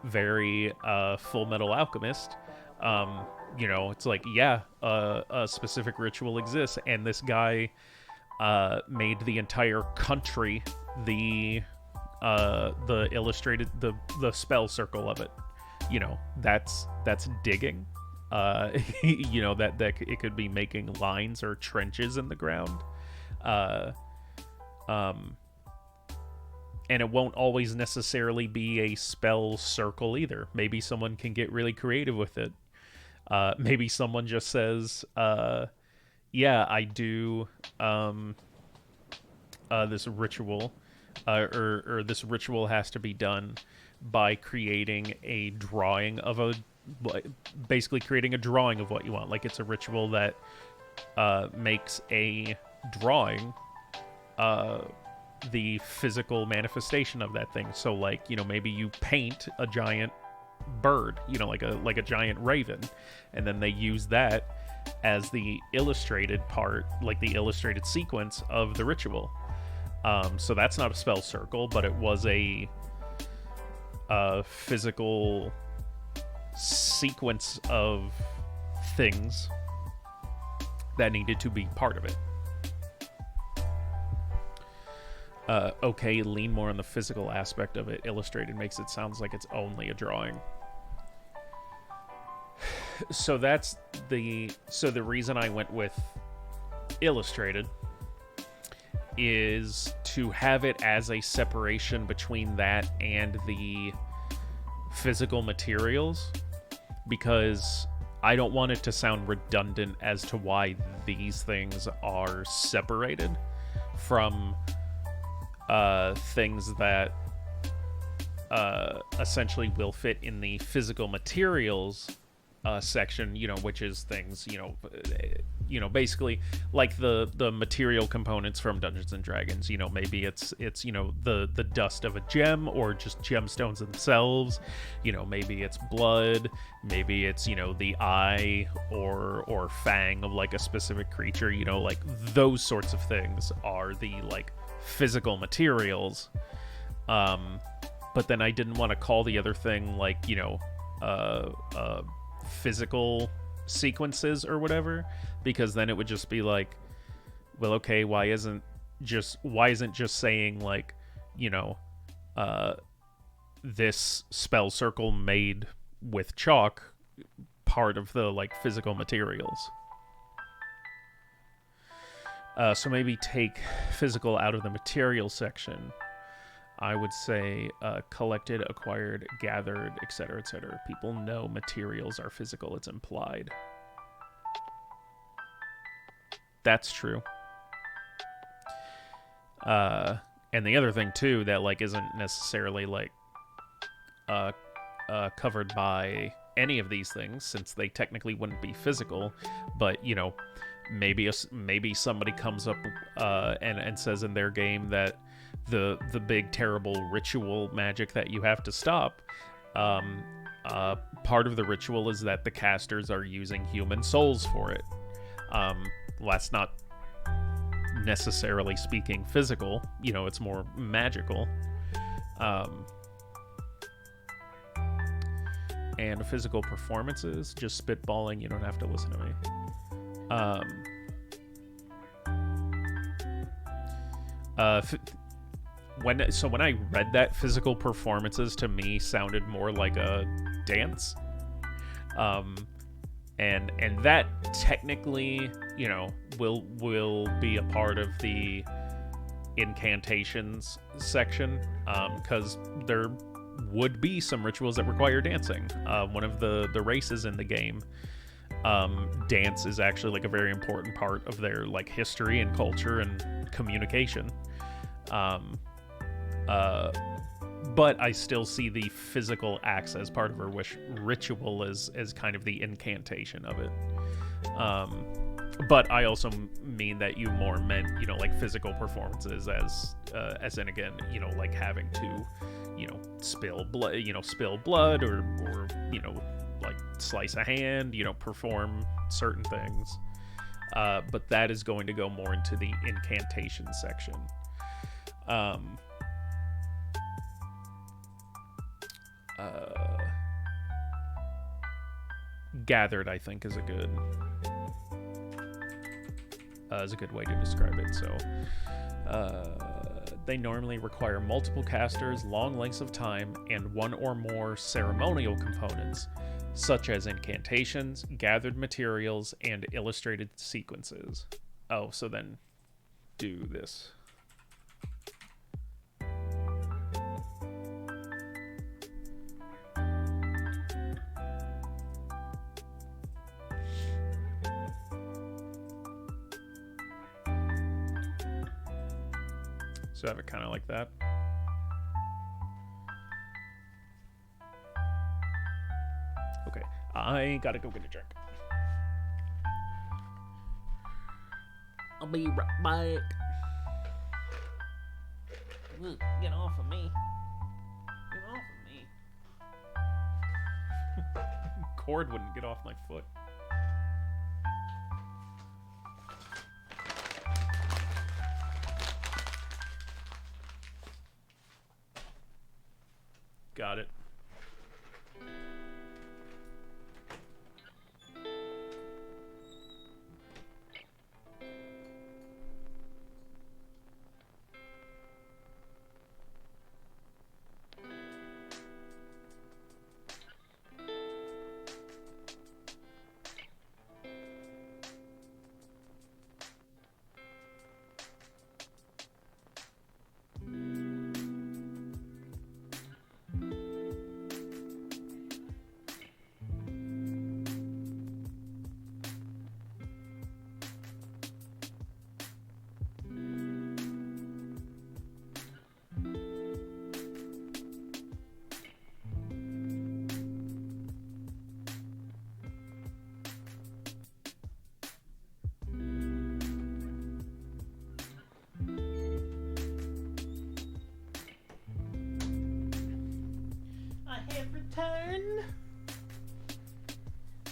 very Full Metal Alchemist. It's like, yeah, a specific ritual exists, and this guy made the entire country the illustrated the spell circle of it. That's digging. That it could be making lines or trenches in the ground. And it won't always necessarily be a spell circle either. Maybe someone can get really creative with it. Maybe someone just says, yeah, I do this ritual, or this ritual has to be done by creating a drawing of basically creating a drawing of what you want. Like, it's a ritual that makes a drawing the physical manifestation of that thing. So, like, maybe you paint a giant bird, like a giant raven, and then they use that as the illustrated part, like the illustrated sequence of the ritual. So that's not a spell circle, but it was a physical sequence of things that needed to be part of it. Okay, lean more on the physical aspect of it. Illustrated makes it sound like it's only a drawing. So the reason I went with illustrated is to have it as a separation between that and the physical materials, because I don't want it to sound redundant as to why these things are separated from things that essentially will fit in the physical materials section, which is things, basically like the material components from Dungeons and Dragons. Maybe it's the dust of a gem, or just gemstones themselves. Maybe it's blood. Maybe it's the eye or fang of like a specific creature. Like those sorts of things are the like physical materials. But then I didn't want to call the other thing like physical sequences or whatever, because then it would just be like, well, okay, why isn't just saying like this spell circle made with chalk part of the like physical materials. So maybe take physical out of the material section. I would say collected, acquired, gathered, etc., etc. People know materials are physical. It's implied. That's true. And the other thing, too, that like isn't necessarily like covered by any of these things, since they technically wouldn't be physical, but, maybe somebody comes up and says in their game that the big terrible ritual magic that you have to stop, part of the ritual is that the casters are using human souls for it. That's not necessarily speaking physical, it's more magical. And physical performances, just spitballing, you don't have to listen to me. When I read that, physical performances to me sounded more like a dance. And that technically, will be a part of the incantations section, because there would be some rituals that require dancing. One of the races in the game, dance is actually like a very important part of their like history and culture and communication. but I still see the physical acts as part of her ritual as kind of the incantation of it. But I also mean that you more meant, like physical performances as in, again, like having to, spill blood or like slice a hand, perform certain things. But that is going to go more into the incantation section. Gathered, I think, is a good way to describe it. So they normally require multiple casters, long lengths of time, and one or more ceremonial components, such as incantations, gathered materials, and illustrated sequences. Oh, so then do this. So have it kind of like that. Okay, I gotta go get a drink. I'll be right back. Get off of me. Get off of me. Cord wouldn't get off my foot. Got it.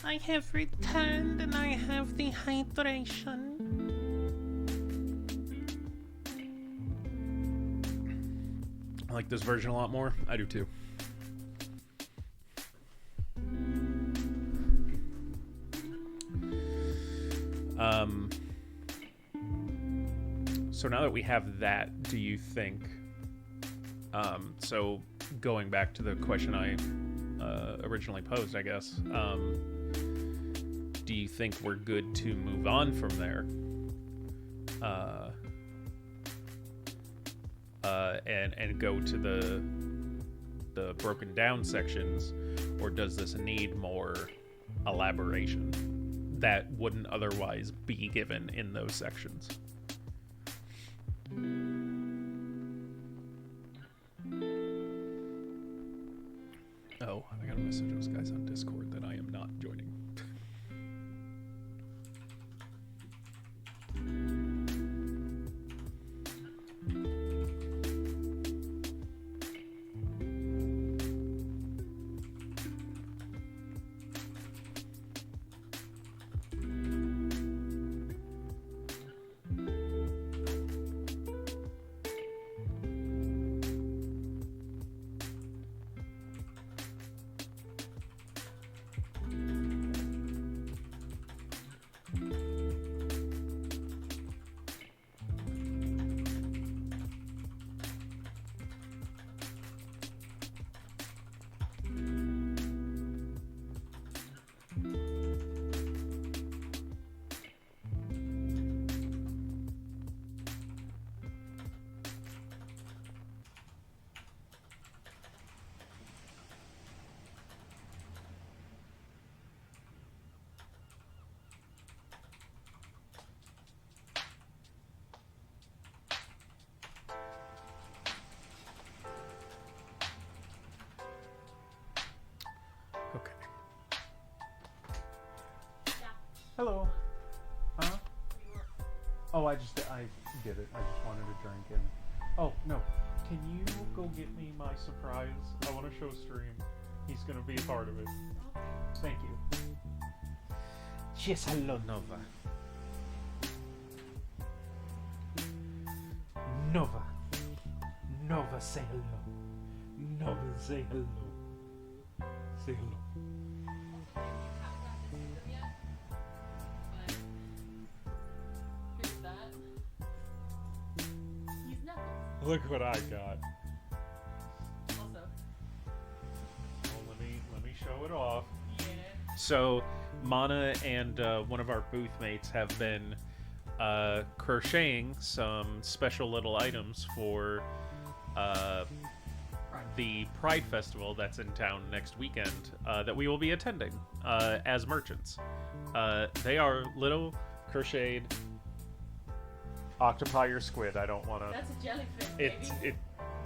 I have returned and I have the hydration. I like this version a lot more. I do too. So now that we have that, do you think... so going back to the question I originally posed, I guess, do you think we're good to move on from there? And go to the broken down sections, or does this need more elaboration that wouldn't otherwise be given in those sections? Oh, I got a message to those guys on Discord that I am not joining. Oh, I did it. I just wanted a drink and. Oh no! Can you go get me my surprise? I want to show Stream. He's gonna be a part of it. Thank you. Yes, hello, Nova. Nova. Nova, say hello. Nova, say hello. Say hello. Look what I got. Also. Well, let me show it off. Yeah. So, Mana and one of our booth mates have been crocheting some special little items for the Pride Festival that's in town next weekend that we will be attending as merchants. They are little crocheted octopi or squid. I don't want to. That's a jellyfish, baby.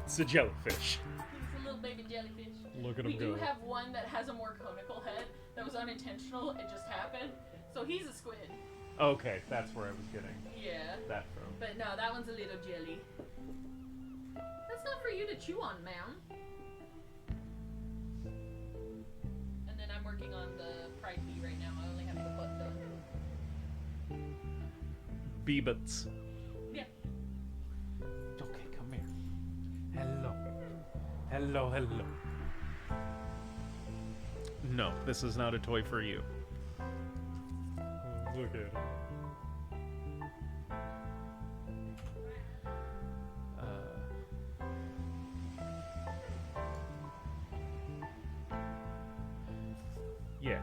It's a jellyfish. It's a little baby jellyfish. Look at we him do go. have one that has a more conical head that was unintentional. It just happened. So he's a squid. Okay, that's where I was getting Yeah. that from. But no, that one's a little jelly. That's not for you to chew on, ma'am. And then I'm working on the Pride Bee right now. I only have the butt done. Beebits. Yeah. Okay, come here. Hello. Hello, hello. No, this is not a toy for you. Look at it. Yeah.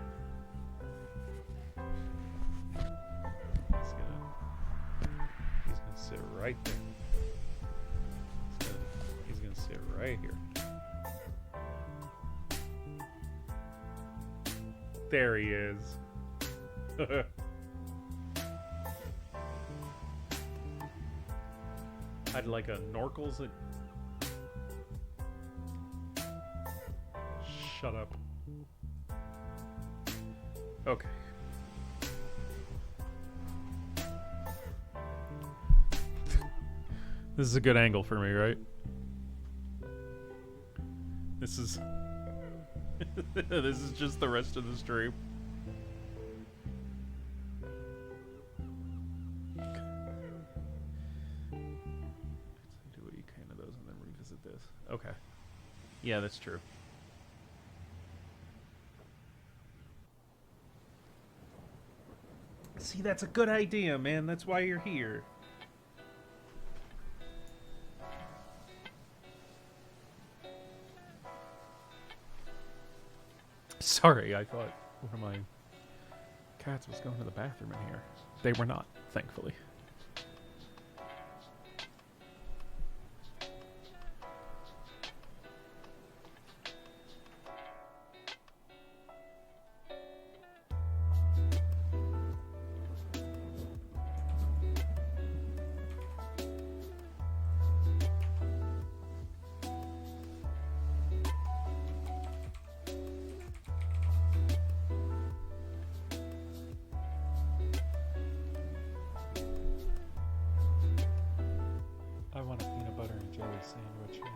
He's gonna sit right there. He's gonna sit right here. There he is. I'd like a Norkels. Shut up. Okay. This is a good angle for me, right? This is this is just the rest of the stream. Do what you can of those and then revisit this. Okay. Yeah, that's true. See, that's a good idea, man. That's why you're here. Sorry, I thought one of my cats was going to the bathroom in here. They were not, thankfully. I want a peanut butter and jelly sandwich now.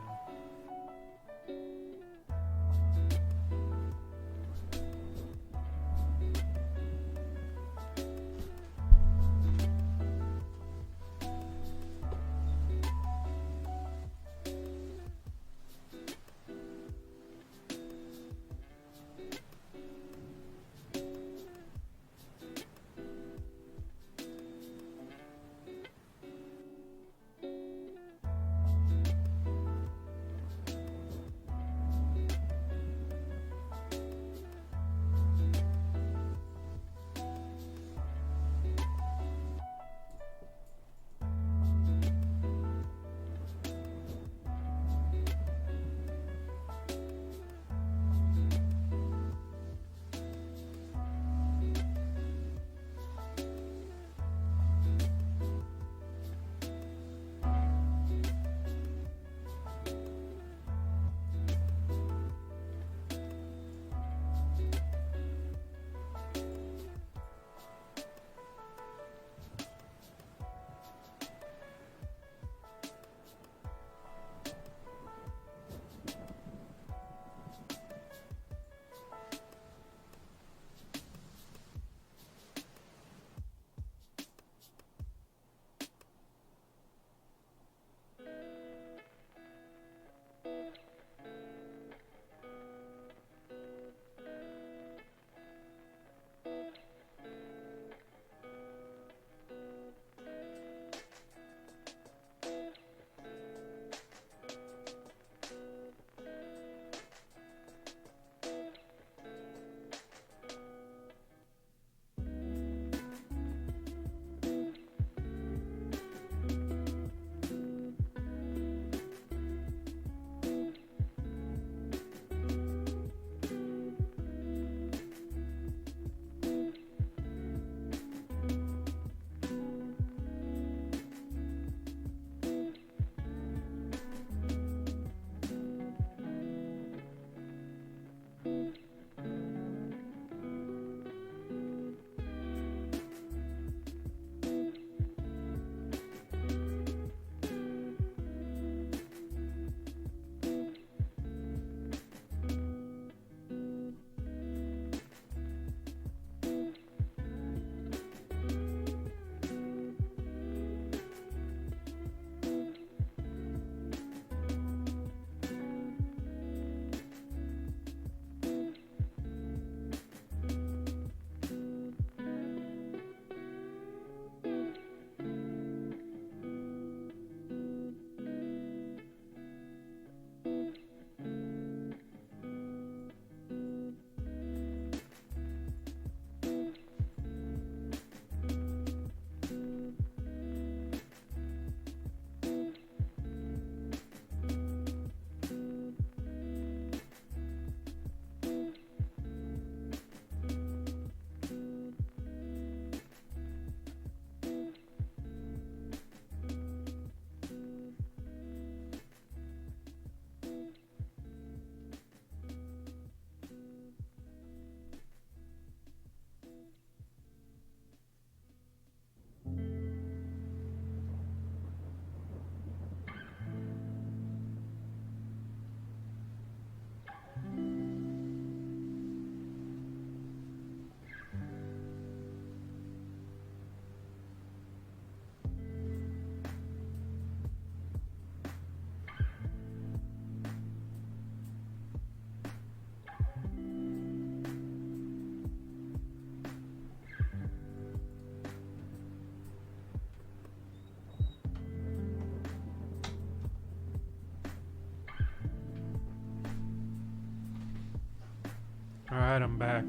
Alright, I'm back.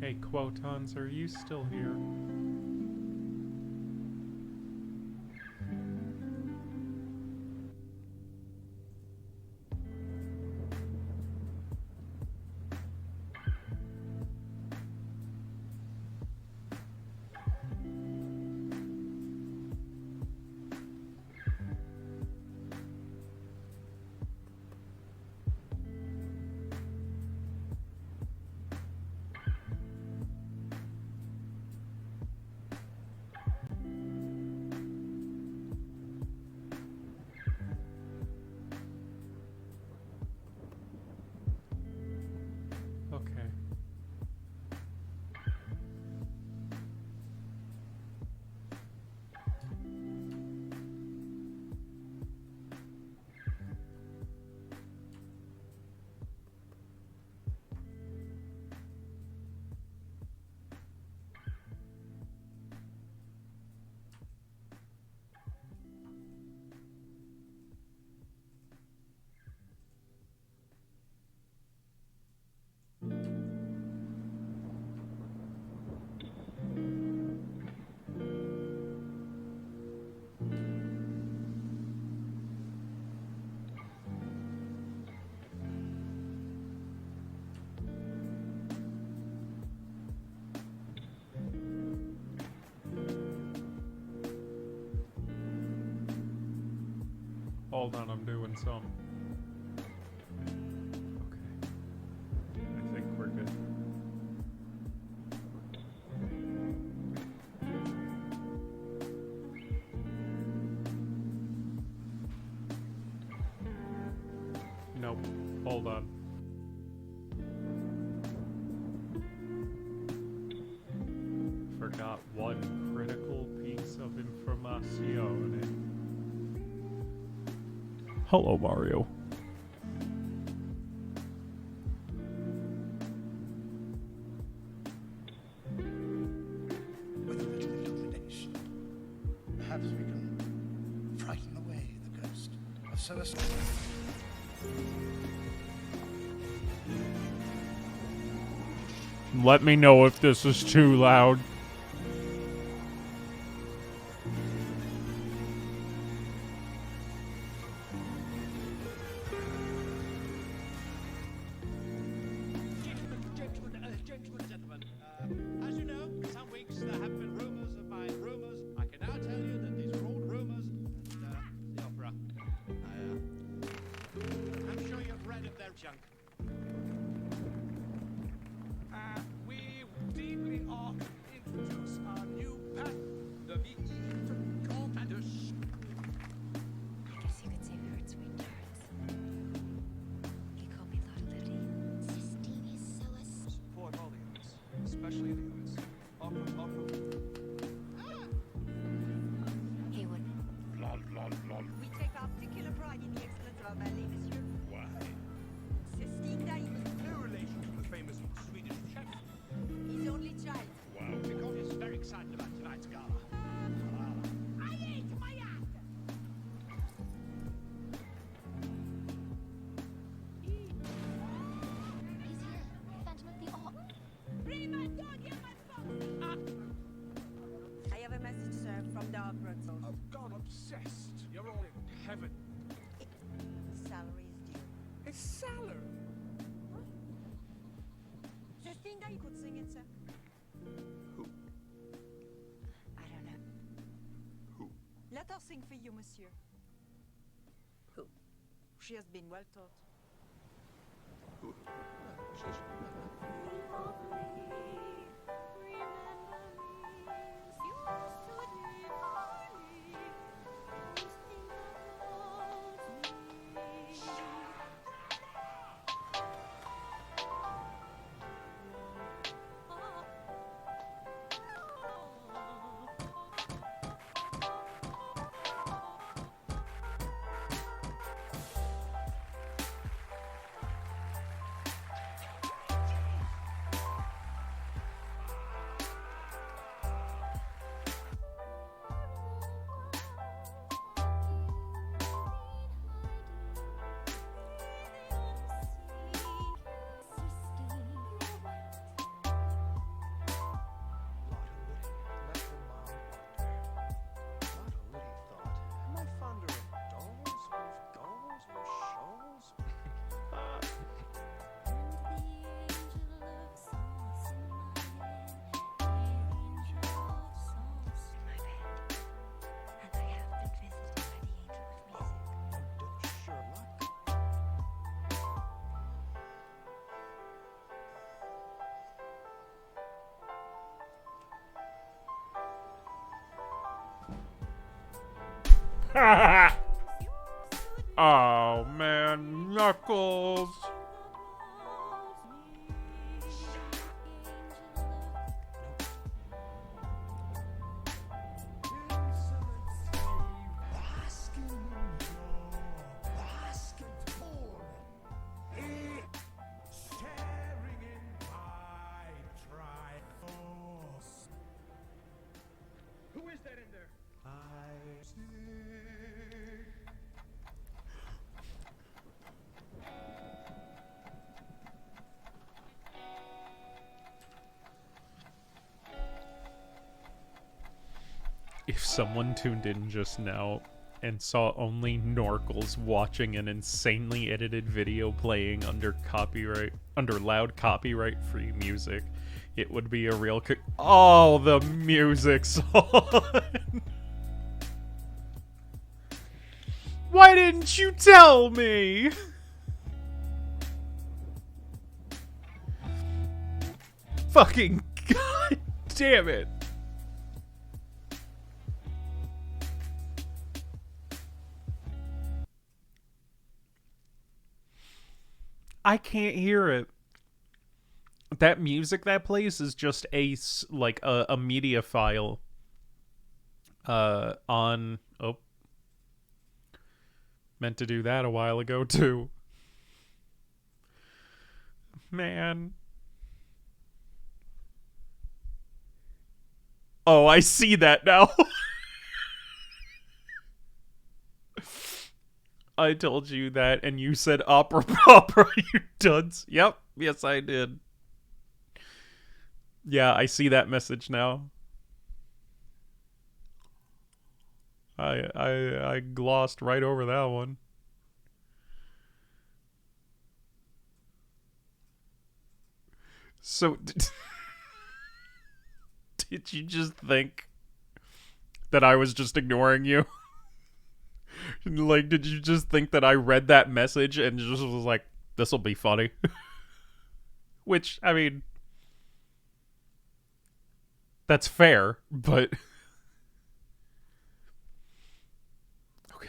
Hey, Quotons, are you still here? Okay. Hold on, I'm doing some. Okay. I think we're good. Nope. Hold on. Forgot one critical piece of information. Hello, Mario. With a little illumination, perhaps we can frighten away the ghost of Sirius. Let me know if this is too loud. Gentlemen, as you know, some weeks there have been rumors of my rumors. I can now tell you that these are all rumors, and the opera. I'm sure you've read of their junk. We deeply ought to introduce our new path, the Vicomte de I guess you could say we heard sweet tarts. He called me Lotta Liberty. Sistine Celis. support all the arts, especially the arts. Opera. He would. We take particular pride in the excellence of our ballet, monsieur. Why? Sistine Davis, No relation to the famous Swedish chef. his only child. Wow. Because he's very excited about tonight's gala. I ate my act! He's here. Phantom of the Opera. Prima donna, my I have a message, sir, from the opera. I've gone obsessed. You're all in heaven. Salary is due. His salary. think that you could sing it, sir? I don't know. Let her sing for you, monsieur. Who? She has been well taught. My bad. And I have been visited by the angel of music. Oh man, Knuckles. Who is that in there? If someone tuned in just now and saw only Norkels watching an insanely edited video playing under loud copyright free music, it would be a real all the music's on. Why didn't you tell me? Fucking god damn it. I can't hear it. That music that plays is just a media file on meant to do that a while ago too. Man. Oh, I see that now. I told you that, and you said opera, you dunce. Yep, yes, I did. Yeah, I see that message now. I glossed right over that one. So, did you just think that I was just ignoring you? Like, did you just think that I read that message and just was like, this'll be funny? Which, I mean, that's fair, but... Okay.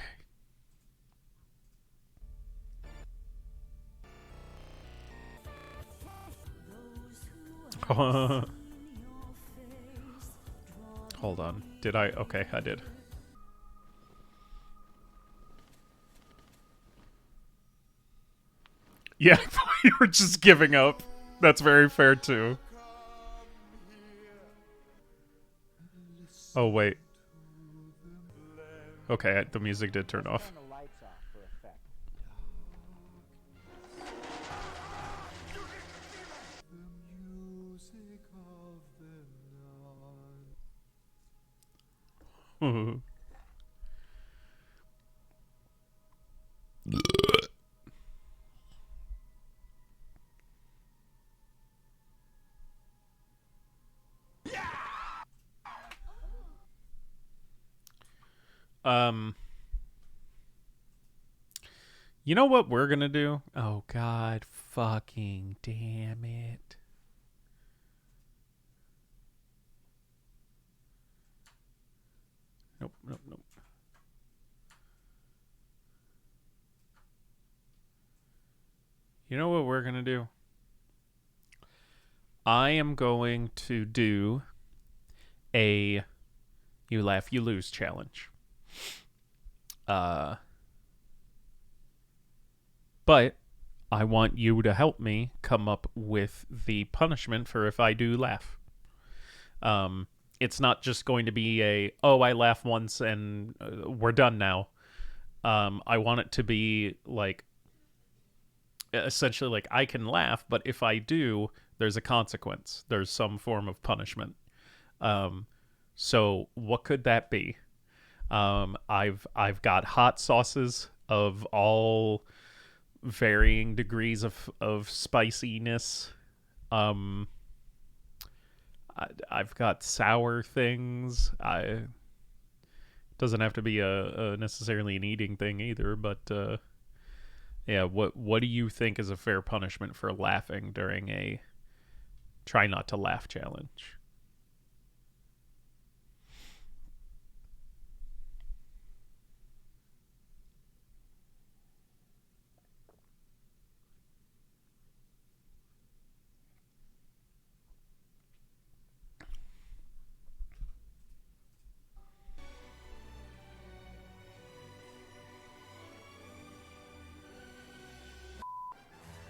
Hold on. Did I? Okay, I did. Yeah, I thought you were just giving up. That's very fair, too. Oh, wait. Okay, the music did turn off. Turn the lights off for effect. You know what we're gonna do? Oh god fucking damn it. Nope, nope, nope. You know what we're gonna do? I am going to do a you laugh, you lose challenge. But I want you to help me come up with the punishment for if I do laugh. It's not just going to be I laugh once and we're done now. I want it to be like essentially like I can laugh, but if I do, there's a consequence. There's some form of punishment. So what could that be? I've got hot sauces of all varying degrees of spiciness. I've got sour things. Doesn't have to be a necessarily an eating thing either, but yeah, what do you think is a fair punishment for laughing during a try not to laugh challenge?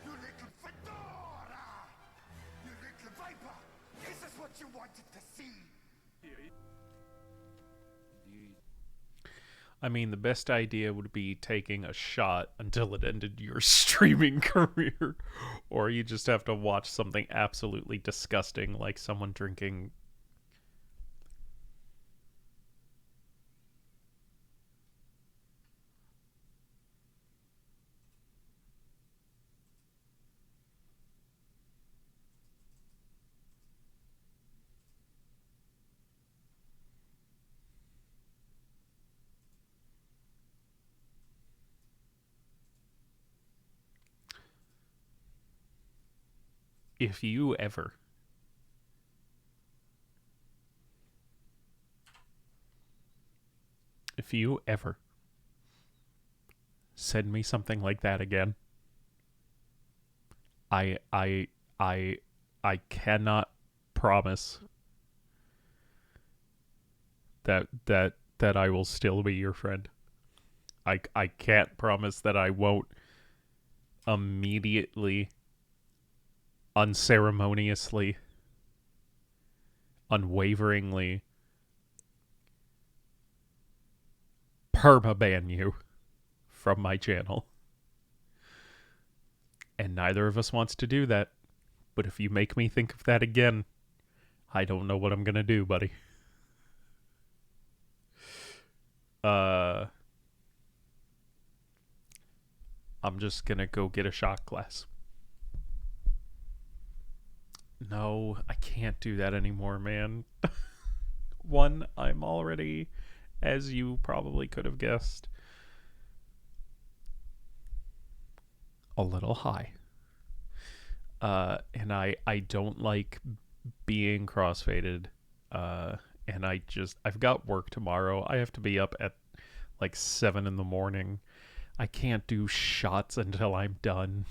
You little fedora! You little viper! Is this what you wanted to see? I mean, the best idea would be taking a shot until it ended your streaming career, or you just have to watch something absolutely disgusting like someone drinking. If you ever send me something like that again, I I I I cannot promise that I will still be your friend. I can't promise that I won't immediately, unceremoniously, unwaveringly permaban you from my channel. And neither of us wants to do that. But if you make me think of that again, I don't know what I'm gonna do, buddy. I'm just gonna go get a shot glass. No, I can't do that anymore, man. One, I'm already, as you probably could have guessed, a little high. And I don't like being crossfaded. And I've got work tomorrow. I have to be up at like 7 in the morning. I can't do shots until I'm done.